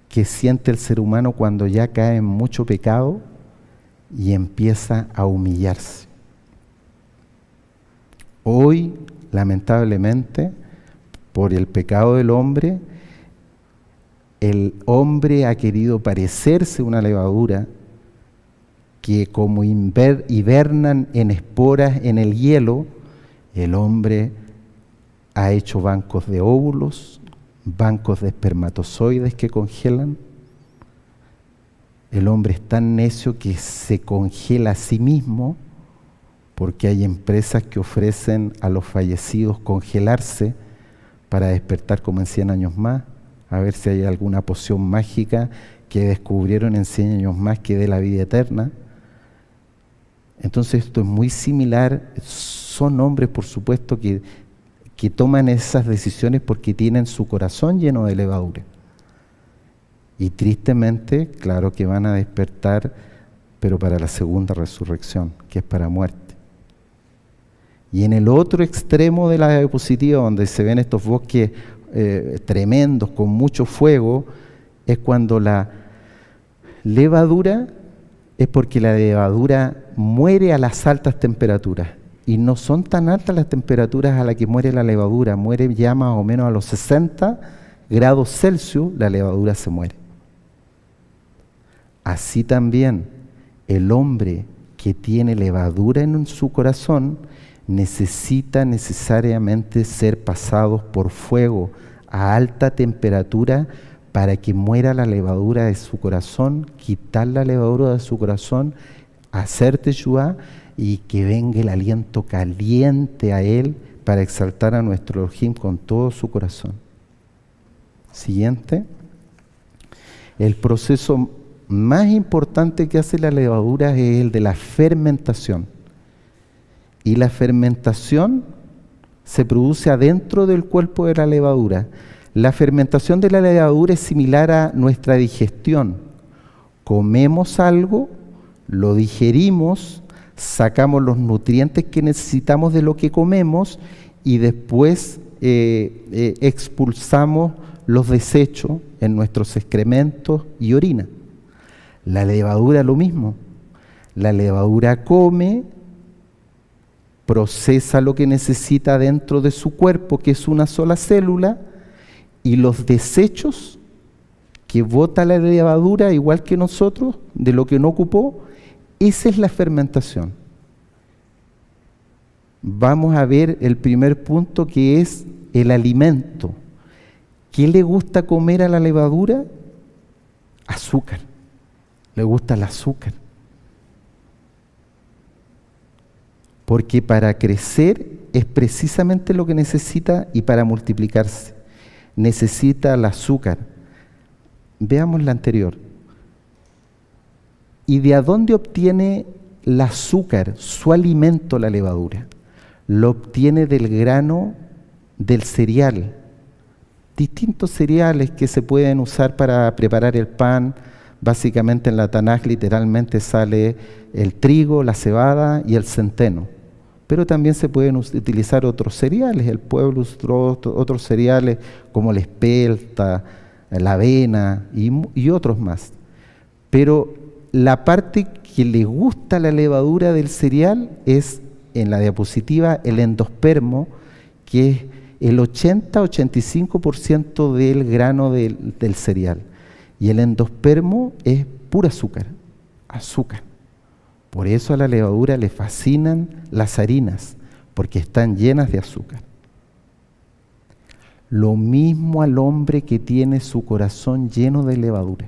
que siente el ser humano cuando ya cae en mucho pecado y empieza a humillarse. Hoy, lamentablemente, por el pecado del hombre, el hombre ha querido parecerse a una levadura que como hibernan en esporas en el hielo, el hombre ha hecho bancos de óvulos, bancos de espermatozoides que congelan. El hombre es tan necio que se congela a sí mismo, porque hay empresas que ofrecen a los fallecidos congelarse para despertar como en 100 años más, a ver si hay alguna poción mágica que descubrieron en 100 años más que dé la vida eterna. Entonces esto es muy similar, son hombres por supuesto que toman esas decisiones porque tienen su corazón lleno de levadura. Y tristemente, claro que van a despertar, pero para la segunda resurrección, que es para muerte. Y en el otro extremo de la diapositiva, donde se ven estos bosques tremendos, con mucho fuego, es cuando la levadura, es porque la levadura muere a las altas temperaturas. Y no son tan altas las temperaturas a las que muere la levadura, muere ya más o menos a los 60 grados Celsius, la levadura se muere. Así también, el hombre que tiene levadura en su corazón necesita necesariamente ser pasado por fuego a alta temperatura para que muera la levadura de su corazón, quitar la levadura de su corazón, hacer teshuvá y que venga el aliento caliente a él para exaltar a nuestro Elohim con todo su corazón. Siguiente. El proceso más importante que hace la levadura es el de la fermentación. Y la fermentación se produce adentro del cuerpo de la levadura. La fermentación de la levadura es similar a nuestra digestión. Comemos algo, lo digerimos, sacamos los nutrientes que necesitamos de lo que comemos y después expulsamos los desechos en nuestros excrementos y orina. La levadura lo mismo. La levadura come, procesa lo que necesita dentro de su cuerpo, que es una sola célula, y los desechos que bota la levadura, igual que nosotros, de lo que no ocupó, esa es la fermentación. Vamos a ver el primer punto, que es el alimento. ¿Qué le gusta comer a la levadura? Azúcar. Le gusta el azúcar. Porque para crecer es precisamente lo que necesita, y para multiplicarse necesita el azúcar. Veamos la anterior. ¿Y de a dónde obtiene el azúcar, su alimento, la levadura? Lo obtiene del grano del cereal. Distintos cereales que se pueden usar para preparar el pan. Básicamente en la Tanaj literalmente sale el trigo, la cebada y el centeno. Pero también se pueden utilizar otros cereales. El pueblo usó otros cereales como la espelta, la avena y otros más. Pero la parte que le gusta a la levadura del cereal es, en la diapositiva, el endospermo, que es el 80-85% del grano del cereal. Y el endospermo es pura azúcar, azúcar. Por eso a la levadura le fascinan las harinas, porque están llenas de azúcar. Lo mismo al hombre que tiene su corazón lleno de levadura.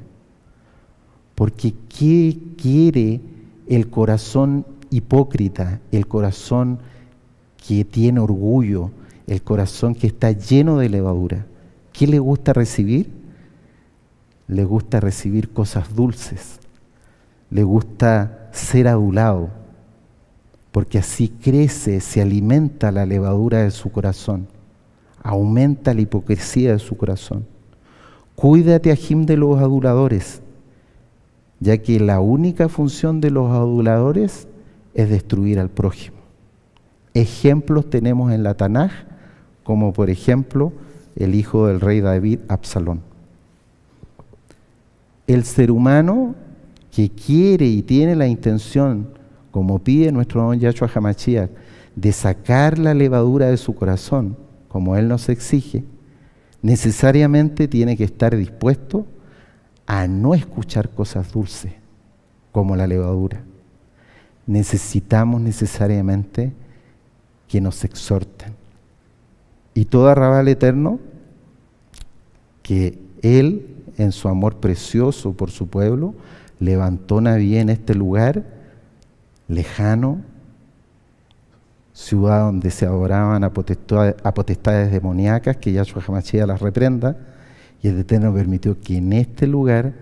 Porque ¿qué quiere el corazón hipócrita, el corazón que tiene orgullo, el corazón que está lleno de levadura? ¿Qué le gusta recibir? Le gusta recibir cosas dulces, le gusta ser adulado, porque así crece, se alimenta la levadura de su corazón, aumenta la hipocresía de su corazón. Cuídate, Ajim, de los aduladores, ya que la única función de los aduladores es destruir al prójimo. Ejemplos tenemos en la Tanaj, como por ejemplo el hijo del rey David, Absalón. El ser humano que quiere y tiene la intención, como pide nuestro don Yahshua HaMashiach, de sacar la levadura de su corazón, como Él nos exige, necesariamente tiene que estar dispuesto a no escuchar cosas dulces, como la levadura. Necesitamos necesariamente que nos exhorten. Y todo arrabal eterno, que Él, en su amor precioso por su pueblo, levantó Naví en este lugar lejano, ciudad donde se adoraban a potestades demoníacas, que Yahshua HaMashiach las reprenda, y el Eterno permitió que en este lugar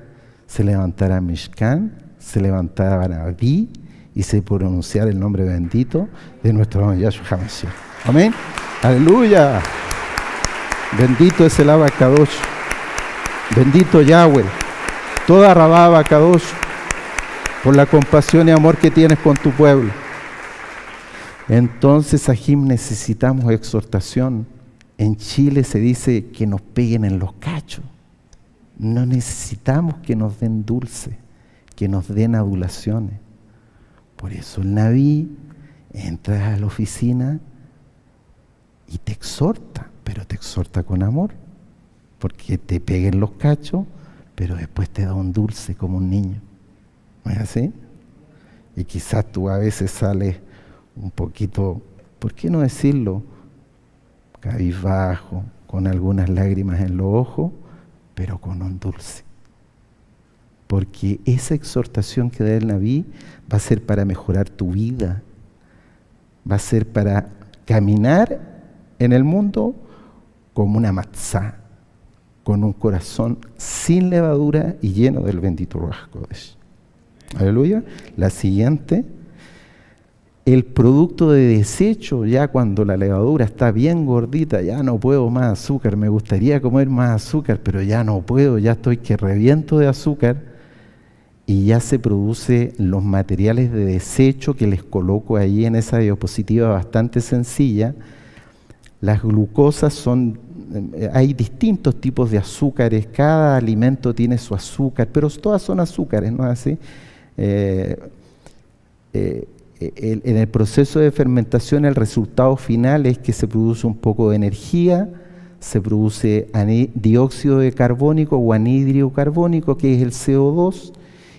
se levantara Mishkan, se levantara Naví y se pronunciara el nombre bendito de nuestro don Yahshua HaMashiach. Amén. Aleluya. Bendito es el Abacadosh. Bendito Yahweh, toda Rababa Kadosh, por la compasión y amor que tienes con tu pueblo. Entonces, Ajim, necesitamos exhortación. En Chile se dice que nos peguen en los cachos. No necesitamos que nos den dulce, que nos den adulaciones. Por eso el Naví entra a la oficina y te exhorta, pero te exhorta con amor. Porque te peguen los cachos, pero después te da un dulce como un niño. ¿No es así? Y quizás tú a veces sales un poquito, ¿por qué no decirlo? Cabizbajo, con algunas lágrimas en los ojos, pero con un dulce. Porque esa exhortación que da el Naví va a ser para mejorar tu vida, va a ser para caminar en el mundo como una matzá, con un corazón sin levadura y lleno del bendito Ruach Kodesh. Aleluya. La siguiente, el producto de desecho, ya cuando la levadura está bien gordita, ya no puedo más azúcar, me gustaría comer más azúcar, pero ya no puedo, ya estoy que reviento de azúcar, y ya se produce los materiales de desecho que les coloco ahí en esa diapositiva bastante sencilla. Las glucosas son, hay distintos tipos de azúcares, cada alimento tiene su azúcar, pero todas son azúcares, ¿no es así? en el proceso de fermentación el resultado final es que se produce un poco de energía, se produce dióxido de carbónico o anhídrido carbónico, que es el CO2,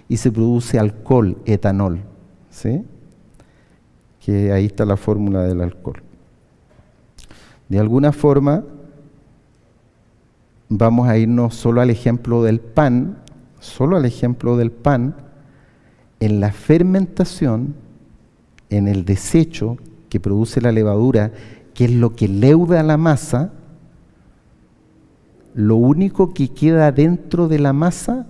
y se produce alcohol, etanol, ¿sí? Que ahí está la fórmula del alcohol. De alguna forma, vamos a irnos solo al ejemplo del pan, en la fermentación, en el desecho que produce la levadura, que es lo que leuda la masa, lo único que queda dentro de la masa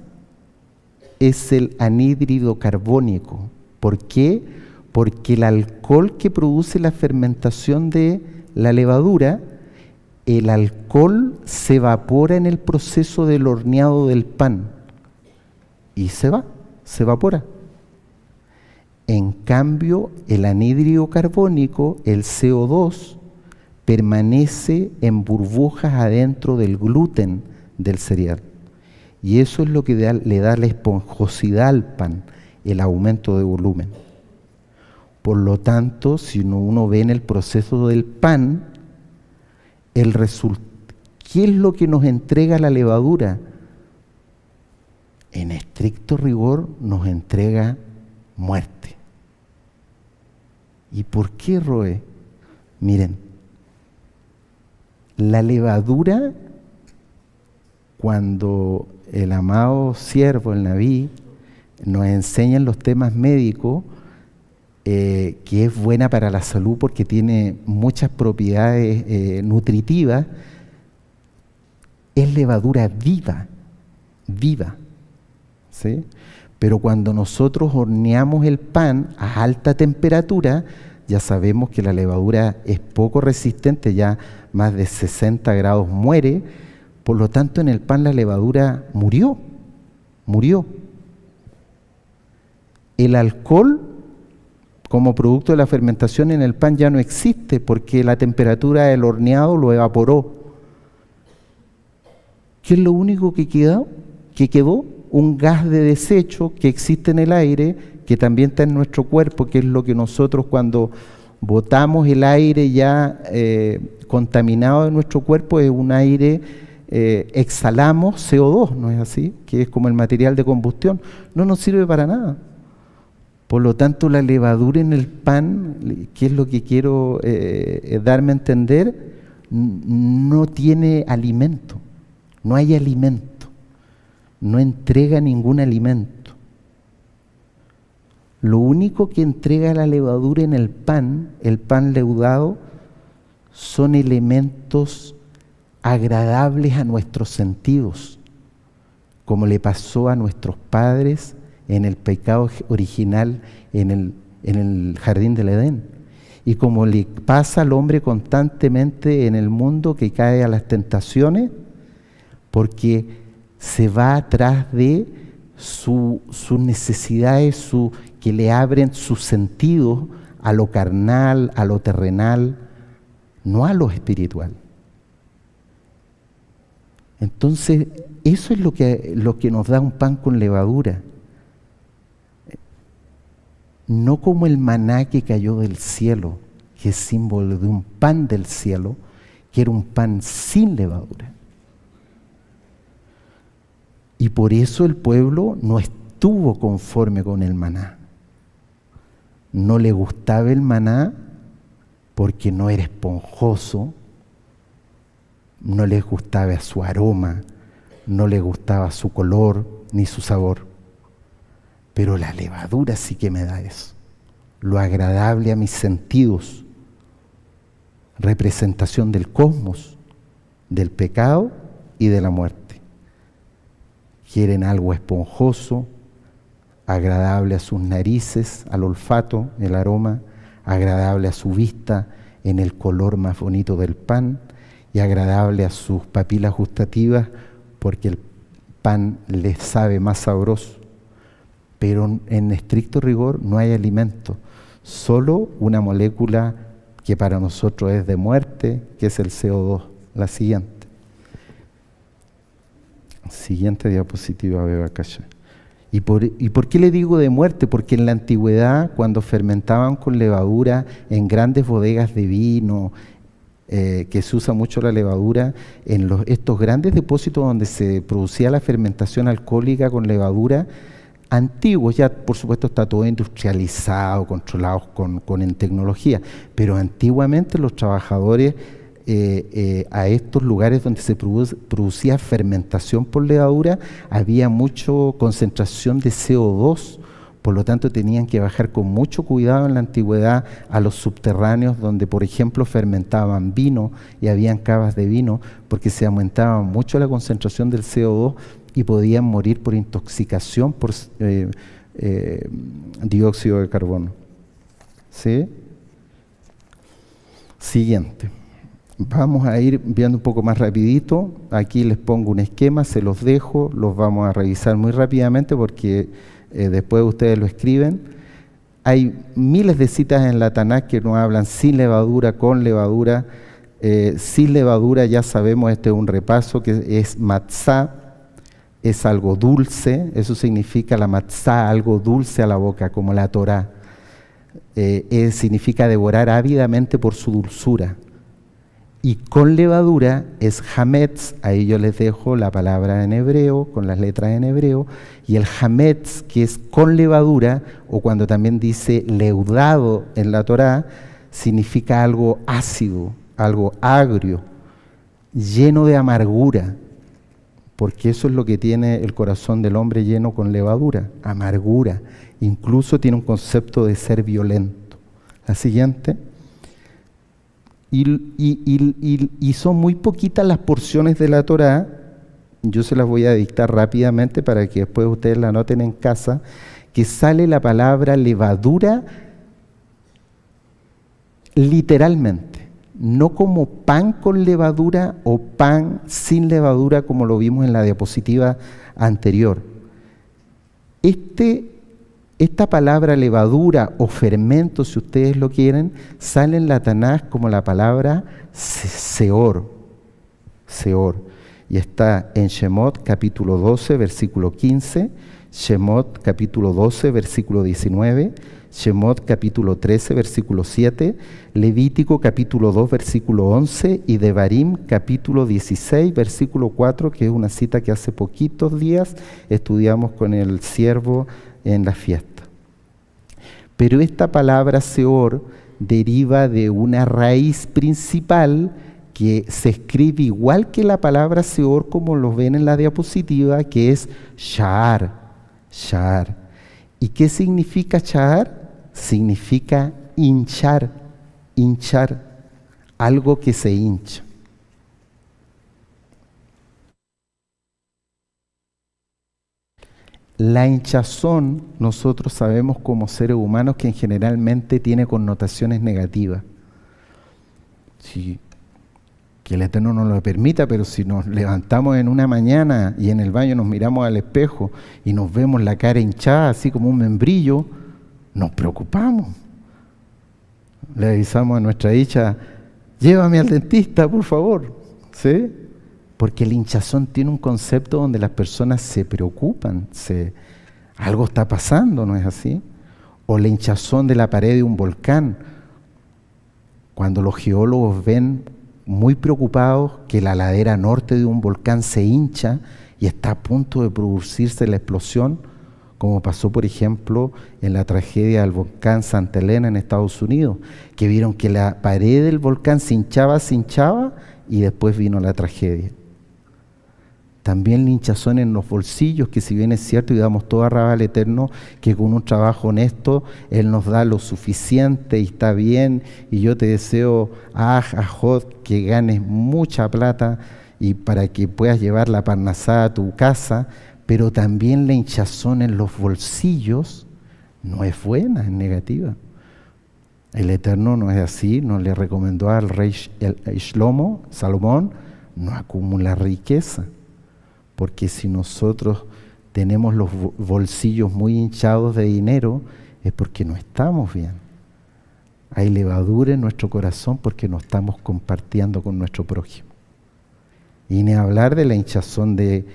es el anhídrido carbónico. ¿Por qué? Porque el alcohol que produce la fermentación de la levadura, el alcohol se evapora en el proceso del horneado del pan y se evapora. En cambio, el anhídrido carbónico, el CO2, permanece en burbujas adentro del gluten del cereal. Y eso es lo que le da la esponjosidad al pan, el aumento de volumen. Por lo tanto, si uno ve en el proceso del pan, ¿qué es lo que nos entrega la levadura? En estricto rigor nos entrega muerte. ¿Y por qué, Roe? Miren, la levadura, cuando el amado siervo, el Nabí, nos enseña en los temas médicos que es buena para la salud porque tiene muchas propiedades nutritivas, es levadura viva, ¿sí? Pero cuando nosotros horneamos el pan a alta temperatura, ya sabemos que la levadura es poco resistente, ya más de 60 grados muere, por lo tanto en el pan la levadura murió. El alcohol, como producto de la fermentación en el pan, ya no existe porque la temperatura del horneado lo evaporó. ¿Qué es lo único que quedó? Un gas de desecho que existe en el aire, que también está en nuestro cuerpo, que es lo que nosotros cuando botamos el aire ya contaminado de nuestro cuerpo, es un aire, exhalamos CO2, ¿no es así? Que es como el material de combustión, no nos sirve para nada. Por lo tanto, la levadura en el pan, que es lo que quiero darme a entender, no tiene alimento, no hay alimento, no entrega ningún alimento. Lo único que entrega la levadura en el pan leudado, son elementos agradables a nuestros sentidos, como le pasó a nuestros padres en el pecado original en el jardín del Edén, y como le pasa al hombre constantemente en el mundo que cae a las tentaciones, porque se va atrás de sus necesidades, que le abren sus sentidos a lo carnal, a lo terrenal, no a lo espiritual. Entonces, eso es lo que nos da un pan con levadura. No como el maná que cayó del cielo, que es símbolo de un pan del cielo, que era un pan sin levadura. Y por eso el pueblo no estuvo conforme con el maná. No le gustaba el maná porque no era esponjoso, no les gustaba su aroma, no les gustaba su color ni su sabor. Pero la levadura sí que me da eso, lo agradable a mis sentidos, representación del cosmos, del pecado y de la muerte. Quieren algo esponjoso, agradable a sus narices, al olfato, el aroma, agradable a su vista, en el color más bonito del pan, y agradable a sus papilas gustativas, porque el pan les sabe más sabroso. Pero en estricto rigor no hay alimento, solo una molécula que para nosotros es de muerte, que es el CO2. La siguiente diapositiva, Beba Calla. ¿Y por qué le digo de muerte? Porque en la antigüedad, cuando fermentaban con levadura en grandes bodegas de vino, que se usa mucho la levadura, en estos grandes depósitos donde se producía la fermentación alcohólica con levadura, antiguos, ya por supuesto está todo industrializado, controlado en tecnología, pero antiguamente los trabajadores a estos lugares donde se producía fermentación por levadura, había mucha concentración de CO2, por lo tanto tenían que bajar con mucho cuidado en la antigüedad a los subterráneos donde, por ejemplo, fermentaban vino y habían cavas de vino, porque se aumentaba mucho la concentración del CO2 y podían morir por intoxicación por dióxido de carbono. ¿Sí? Siguiente. Vamos a ir viendo un poco más rapidito. Aquí les pongo un esquema, se los dejo, los vamos a revisar muy rápidamente porque después ustedes lo escriben. Hay miles de citas en la Tanaj que nos hablan sin levadura, con levadura. Sin levadura ya sabemos, este es un repaso, que es matzá, es algo dulce, eso significa la matzá, algo dulce a la boca, como la Torá. Significa devorar ávidamente por su dulzura. Y con levadura es hametz, ahí yo les dejo la palabra en hebreo, con las letras en hebreo, y el hametz, que es con levadura, o cuando también dice leudado en la Torá, significa algo ácido, algo agrio, lleno de amargura, porque eso es lo que tiene el corazón del hombre lleno con levadura, amargura, incluso tiene un concepto de ser violento. La siguiente. Y son muy poquitas las porciones de la Torá, yo se las voy a dictar rápidamente para que después ustedes la anoten en casa, que sale la palabra levadura literalmente, no como pan con levadura o pan sin levadura como lo vimos en la diapositiva anterior. Esta palabra levadura o fermento, si ustedes lo quieren, sale en la Tanaj como la palabra seor. Seor. Y está en Shemot capítulo 12, versículo 15, Shemot capítulo 12, versículo 19, Shemot capítulo 13, versículo 7, Levítico capítulo 2, versículo 11 y Devarim capítulo 16, versículo 4, que es una cita que hace poquitos días estudiamos con el siervo en la fiesta. Pero esta palabra seor deriva de una raíz principal que se escribe igual que la palabra seor como lo ven en la diapositiva, que es sha'ar, sha'ar. ¿Y qué significa sha'ar? Significa hinchar, hinchar, algo que se hincha. La hinchazón, nosotros sabemos como seres humanos que generalmente tiene connotaciones negativas. Sí, que el Eterno nos lo permita, pero si nos levantamos en una mañana y en el baño nos miramos al espejo y nos vemos la cara hinchada, así como un membrillo, nos preocupamos. Le avisamos a nuestra hija, llévame al dentista, por favor. ¿Sí? Porque el hinchazón tiene un concepto donde las personas se preocupan, algo está pasando, ¿no es así? O la hinchazón de la pared de un volcán, cuando los geólogos ven muy preocupados que la ladera norte de un volcán se hincha y está a punto de producirse la explosión, como pasó, por ejemplo, en la tragedia del volcán Santa Elena en Estados Unidos, que vieron que la pared del volcán se hinchaba y después vino la tragedia. También la hinchazón en los bolsillos, que si bien es cierto y damos toda rabia al Eterno, que con un trabajo honesto Él nos da lo suficiente y está bien, y yo te deseo, Ajod, que ganes mucha plata y para que puedas llevar la parnasá a tu casa, pero también la hinchazón en los bolsillos no es buena, es negativa. El Eterno no es así, nos le recomendó al rey Shlomo, Salomón, no acumula riqueza. Porque si nosotros tenemos los bolsillos muy hinchados de dinero, es porque no estamos bien. Hay levadura en nuestro corazón porque no estamos compartiendo con nuestro prójimo. Y ni hablar de la hinchazón que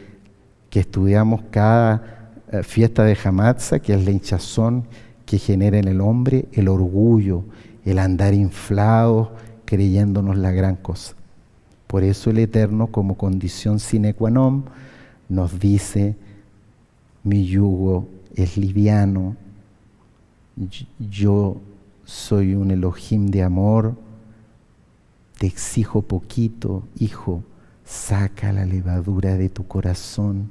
estudiamos cada fiesta de Hamatza, que es la hinchazón que genera en el hombre el orgullo, el andar inflados, creyéndonos la gran cosa. Por eso el Eterno, como condición sine qua non, nos dice: mi yugo es liviano, yo soy un Elohim de amor, te exijo poquito, hijo, saca la levadura de tu corazón.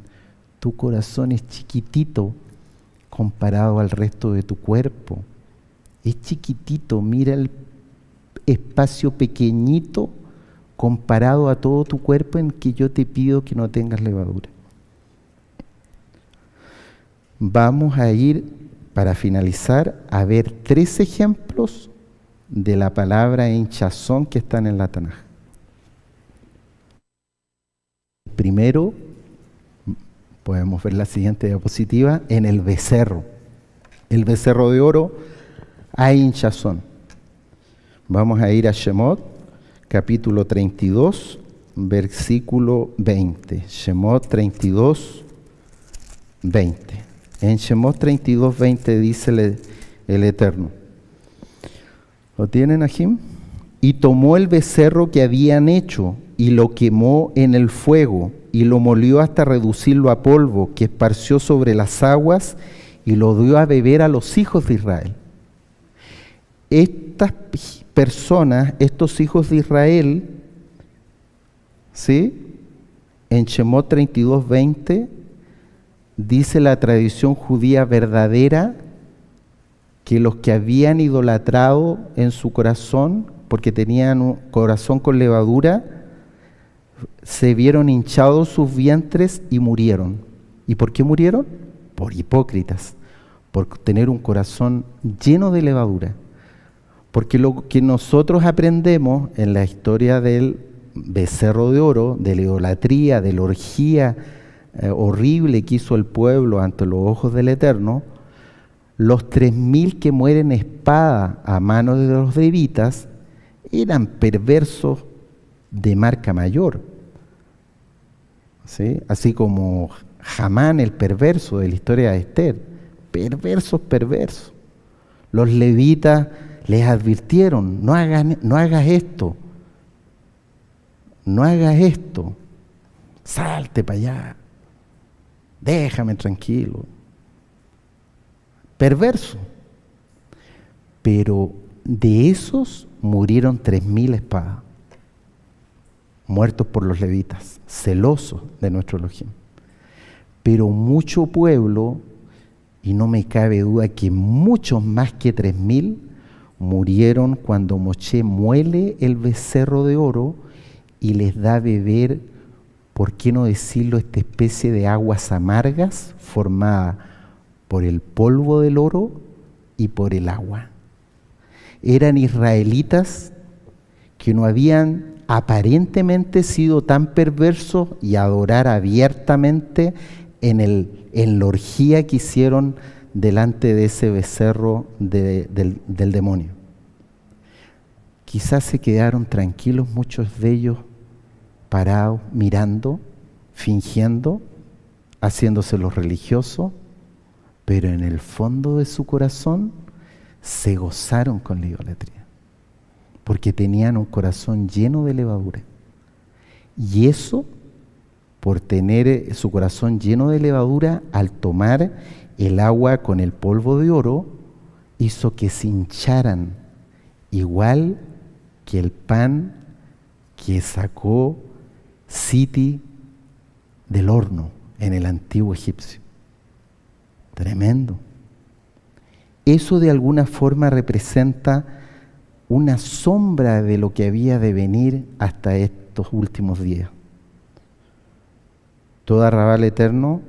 Tu corazón es chiquitito comparado al resto de tu cuerpo. Es chiquitito, mira el espacio pequeñito comparado a todo tu cuerpo en que yo te pido que no tengas levadura. Vamos a ir, para finalizar, a ver 3 ejemplos de la palabra hinchazón que están en la Tanaj. Primero, podemos ver la siguiente diapositiva, en el becerro. El becerro de oro hay hinchazón. Vamos a ir a Shemot, capítulo 32, versículo 20. Shemot 32, 20. En Shemot 32, 20 dice el Eterno. ¿Lo tienen, Ajim? Y tomó el becerro que habían hecho y lo quemó en el fuego y lo molió hasta reducirlo a polvo, que esparció sobre las aguas y lo dio a beber a los hijos de Israel. Estas personas, estos hijos de Israel, ¿sí? En Shemot 32, 20, dice la tradición judía verdadera que los que habían idolatrado en su corazón, porque tenían un corazón con levadura, se vieron hinchados sus vientres y murieron. ¿Y por qué murieron? Por hipócritas, por tener un corazón lleno de levadura. Porque lo que nosotros aprendemos en la historia del becerro de oro, de la idolatría, de la orgía horrible que hizo el pueblo ante los ojos del Eterno, los 3.000 que mueren a espada a manos de los levitas eran perversos de marca mayor, ¿sí? Así como Hamán, el perverso de la historia de Esther, perversos. Los levitas les advirtieron: no hagas esto, salte para allá, déjame tranquilo. Perverso. Pero de esos murieron 3.000 espadas, muertos por los levitas, celosos de nuestro Elohim. Pero mucho pueblo, y no me cabe duda que muchos más que 3.000, murieron cuando Moshe muele el becerro de oro y les da a beber, ¿por qué no decirlo?, esta especie de aguas amargas formada por el polvo del oro y por el agua. Eran israelitas que no habían aparentemente sido tan perversos y adorar abiertamente en la orgía que hicieron delante de ese becerro del demonio. Quizás se quedaron tranquilos muchos de ellos, parados, mirando, fingiendo, haciéndose los religiosos, pero en el fondo de su corazón se gozaron con la idolatría, porque tenían un corazón lleno de levadura. Y eso, por tener su corazón lleno de levadura, al tomar el agua con el polvo de oro, hizo que se hincharan, igual que el pan que sacó Siti del horno en el antiguo egipcio. Tremendo. Eso de alguna forma representa una sombra de lo que había de venir hasta estos últimos días. Todo Arrabal Eterno,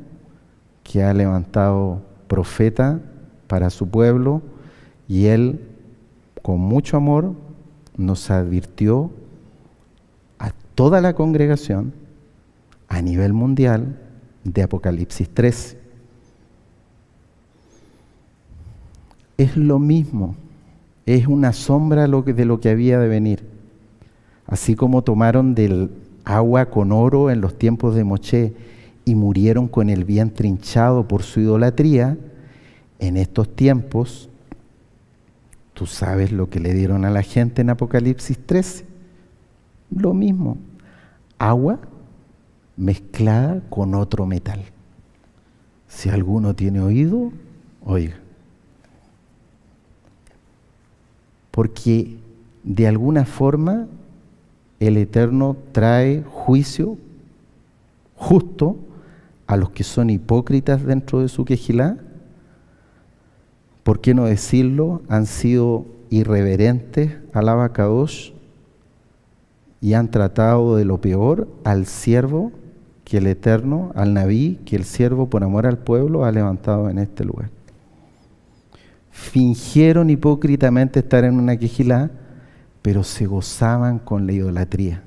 que ha levantado profeta para su pueblo, y él, con mucho amor, nos advirtió a toda la congregación a nivel mundial de Apocalipsis 13. Es lo mismo, es una sombra de lo que había de venir. Así como tomaron del agua con oro en los tiempos de Moshe y murieron con el vientre hinchado por su idolatría, en estos tiempos, tú sabes lo que le dieron a la gente en Apocalipsis 13. Lo mismo, agua mezclada con otro metal. Si alguno tiene oído, oiga. Porque de alguna forma el Eterno trae juicio justo a los que son hipócritas dentro de su quejilá. ¿Por qué no decirlo? Han sido irreverentes al Abacadosh y han tratado de lo peor al siervo que el Eterno, al Nabí, que el siervo por amor al pueblo ha levantado en este lugar. Fingieron hipócritamente estar en una quejilá, pero se gozaban con la idolatría.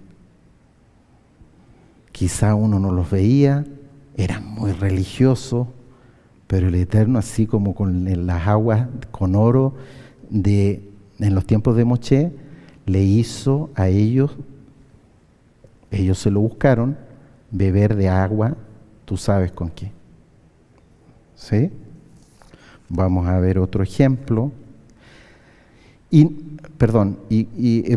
Quizá uno no los veía, eran muy religiosos, pero el Eterno, así como con las aguas con oro en los tiempos de Moshe, le hizo a ellos se lo buscaron, beber de agua, tú sabes con qué. ¿Sí? Vamos a ver otro ejemplo. Y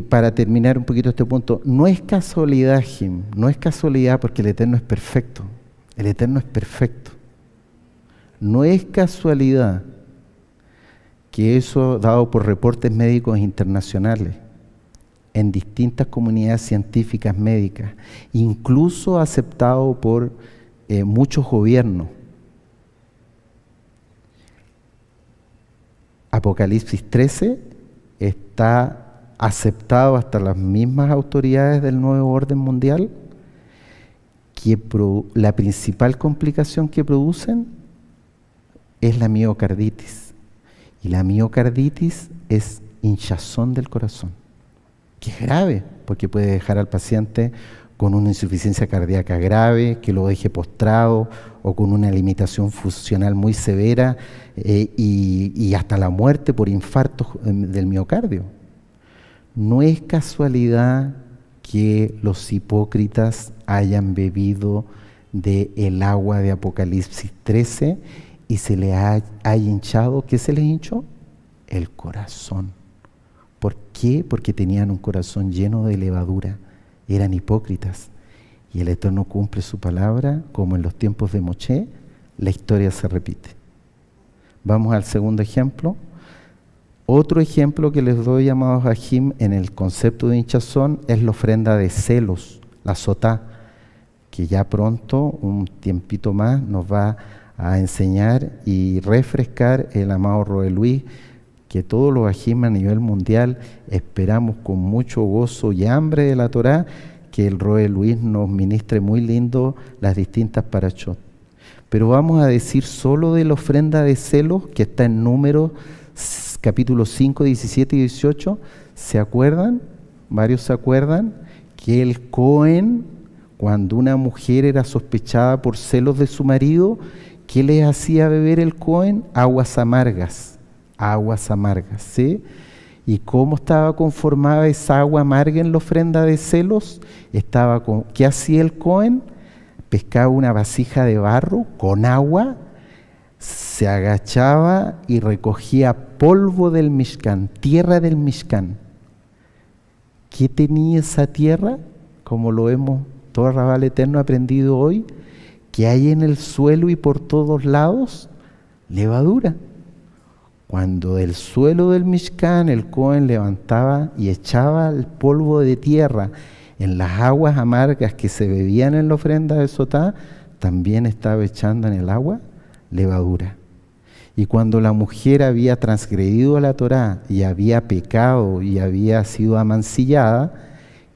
para terminar un poquito este punto, no es casualidad, Jim, no es casualidad porque el Eterno es perfecto. El Eterno es perfecto. No es casualidad que eso, dado por reportes médicos internacionales, en distintas comunidades científicas médicas, incluso aceptado por muchos gobiernos. Apocalipsis 13 está aceptado hasta las mismas autoridades del nuevo orden mundial, que la principal complicación que producen es la miocarditis. Y la miocarditis es hinchazón del corazón, que es grave, porque puede dejar al paciente con una insuficiencia cardíaca grave, que lo deje postrado, o con una limitación funcional muy severa, y hasta la muerte por infarto del miocardio. No es casualidad que los hipócritas hayan bebido del agua de Apocalipsis 13 y se les haya hinchado. ¿Qué se les hinchó? El corazón. ¿Por qué? Porque tenían un corazón lleno de levadura, eran hipócritas. Y el Eterno cumple su palabra, como en los tiempos de Moshe, la historia se repite. Vamos al segundo ejemplo. Otro ejemplo que les doy, amados Ajim, en el concepto de hinchazón, es la ofrenda de celos, la sotá, que ya pronto, un tiempito más, nos va a enseñar y refrescar el amado Roe Luis, que todos los Ajim a nivel mundial esperamos con mucho gozo y hambre de la Torá, que el Roe Luis nos ministre muy lindo las distintas parashot. Pero vamos a decir solo de la ofrenda de celos, que está en Números capítulo 5, 17 y 18. ¿Se acuerdan? Varios se acuerdan que el Cohen, cuando una mujer era sospechada por celos de su marido, ¿qué le hacía beber el Cohen? Aguas amargas, ¿sí? ¿Y cómo estaba conformada esa agua amarga en la ofrenda de celos? ¿Qué hacía el Cohen? Pescaba una vasija de barro con agua, se agachaba y recogía polvo del Mishkan, tierra del Mishkan. ¿Qué tenía esa tierra? Como lo hemos, todo Rabal Eterno aprendido hoy, que hay en el suelo y por todos lados levadura. Cuando del suelo del Mishkan el Cohen levantaba y echaba el polvo de tierra en las aguas amargas que se bebían en la ofrenda de Sotá, también estaba echando en el agua levadura. Y cuando la mujer había transgredido la Torá y había pecado y había sido amancillada,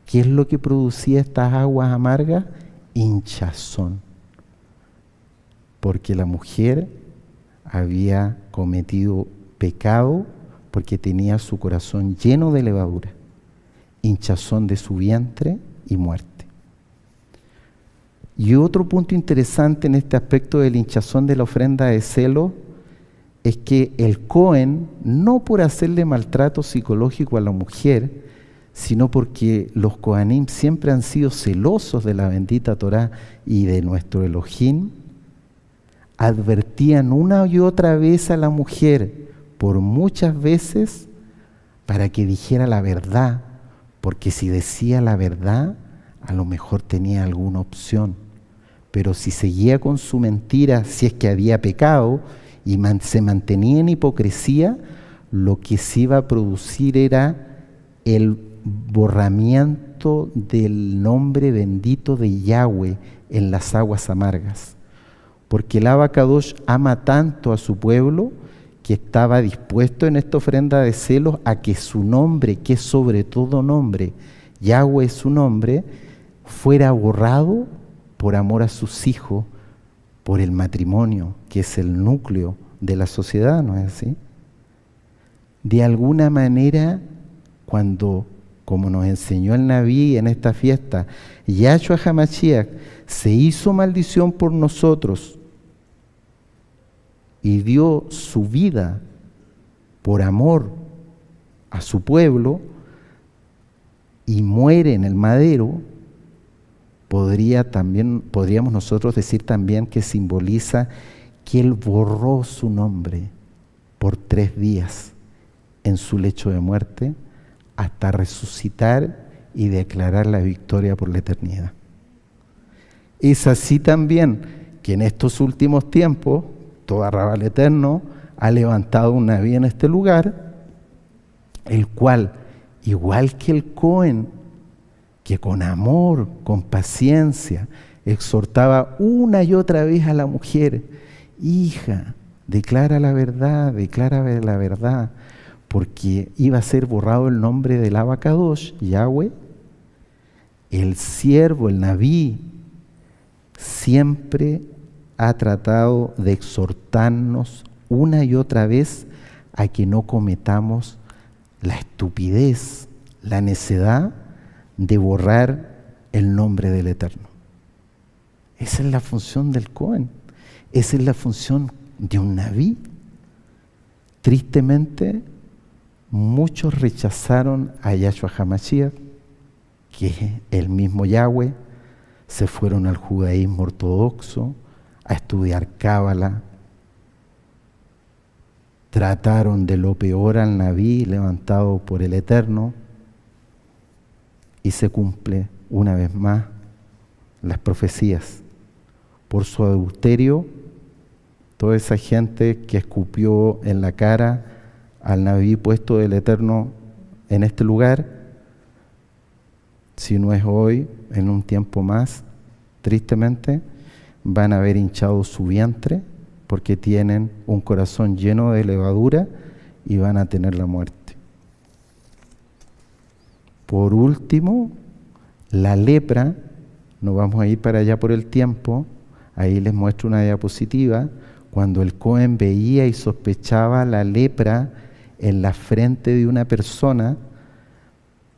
¿qué es lo que producía estas aguas amargas? Hinchazón. Porque la mujer había cometido pecado porque tenía su corazón lleno de levadura, hinchazón de su vientre y muerte. Y otro punto interesante en este aspecto del hinchazón de la ofrenda de celo es que el Cohen, no por hacerle maltrato psicológico a la mujer, sino porque los Kohanim siempre han sido celosos de la bendita Torá y de nuestro Elohim, advertían una y otra vez a la mujer, por muchas veces, para que dijera la verdad, porque si decía la verdad, a lo mejor tenía alguna opción. Pero si seguía con su mentira, si es que había pecado y se mantenía en hipocresía, lo que se iba a producir era el borramiento del nombre bendito de Yahweh en las aguas amargas. Porque el Abacadosh ama tanto a su pueblo que estaba dispuesto en esta ofrenda de celos a que su nombre, que es sobre todo nombre, Yahweh es su nombre, fuera borrado por amor a sus hijos, por el matrimonio, que es el núcleo de la sociedad, ¿no es así? De alguna manera, cuando, como nos enseñó el Nabí en esta fiesta, Yahshua HaMashiach se hizo maldición por nosotros y dio su vida por amor a su pueblo y muere en el madero, podríamos nosotros decir también que simboliza que Él borró su nombre por 3 días en su lecho de muerte hasta resucitar y declarar la victoria por la eternidad. Es así también que en estos últimos tiempos, todo Rabal Eterno ha levantado un Nabí en este lugar, el cual, igual que el Cohen, que con amor, con paciencia, exhortaba una y otra vez a la mujer: hija, declara la verdad, porque iba a ser borrado el nombre del Abacadosh, Yahweh. El siervo, el Nabí, siempre ha tratado de exhortarnos una y otra vez a que no cometamos la estupidez, la necedad de borrar el nombre del Eterno. Esa es la función del Cohen, esa es la función de un Nabí. Tristemente, muchos rechazaron a Yahshua HaMashiach, que es el mismo Yahweh, se fueron al judaísmo ortodoxo a estudiar Cábala, trataron de lo peor al Nabí levantado por el Eterno, y se cumple una vez más las profecías. Por su adulterio, toda esa gente que escupió en la cara al Nabí puesto del Eterno en este lugar, si no es hoy, en un tiempo más, tristemente, van a haber hinchado su vientre porque tienen un corazón lleno de levadura y van a tener la muerte. Por último, la lepra, no vamos a ir para allá por el tiempo, ahí les muestro una diapositiva, cuando el Cohen veía y sospechaba la lepra en la frente de una persona,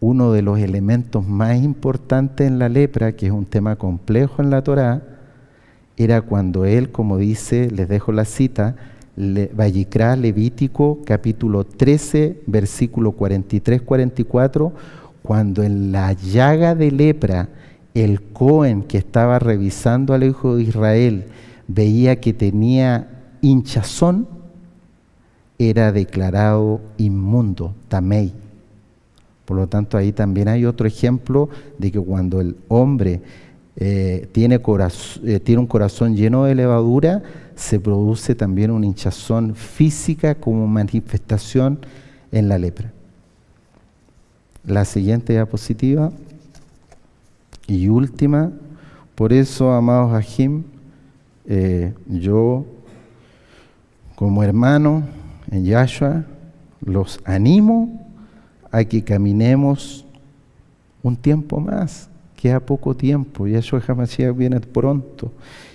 uno de los elementos más importantes en la lepra, que es un tema complejo en la Torá, era cuando él, como dice, les dejo la cita, Vayikra, Levítico, capítulo 13, versículo 43-44, cuando en la llaga de lepra, el Cohen que estaba revisando al hijo de Israel veía que tenía hinchazón, era declarado inmundo, tamei. Por lo tanto, ahí también hay otro ejemplo de que cuando el hombre tiene un corazón lleno de levadura, se produce también una hinchazón física como manifestación en la lepra. La siguiente diapositiva y última. Por eso, amados Ajim, yo como hermano en Yahshua los animo a que caminemos un tiempo más, queda poco tiempo, Yahshua HaMashiach viene pronto,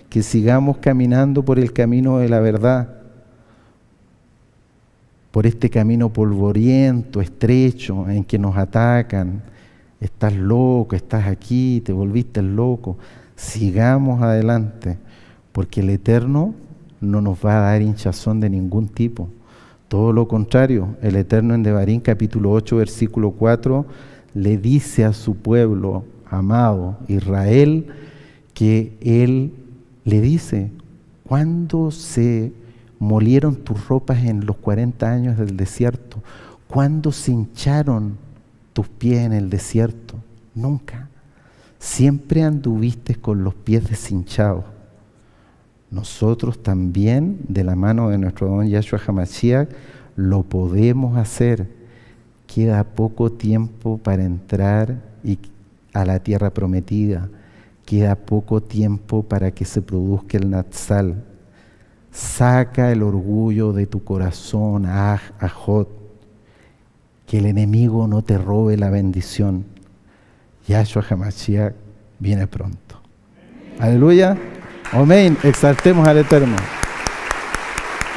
que sigamos caminando por el camino de la verdad, por este camino polvoriento, estrecho, en que nos atacan. Estás loco, estás aquí, te volviste loco. Sigamos adelante, porque el Eterno no nos va a dar hinchazón de ningún tipo. Todo lo contrario, el Eterno en Devarim capítulo 8, versículo 4, le dice a su pueblo amado Israel que Él le dice: ¿cuándo se molieron tus ropas en los 40 años del desierto? ¿Cuándo se hincharon tus pies en el desierto? Nunca. Siempre anduviste con los pies deshinchados. Nosotros también, de la mano de nuestro don Yahshua HaMashiach, lo podemos hacer. Queda poco tiempo para entrar a la tierra prometida. Queda poco tiempo para que se produzca el Natsal. Saca el orgullo de tu corazón, Ajot. Que el enemigo no te robe la bendición. Yahshua HaMashiach viene pronto. Aleluya. Amén. Exaltemos al Eterno.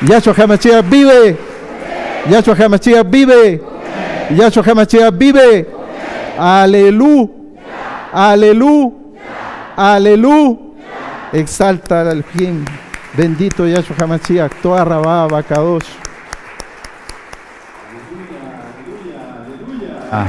Yahshua HaMashiach vive. Yahshua HaMashiach vive. Yahshua HaMashiach vive. Aleluya. Aleluya. Aleluya. Exalta al fin. Bendito Yahshua HaMashiach. Toa Rabá, Bacadosh. Aleluya.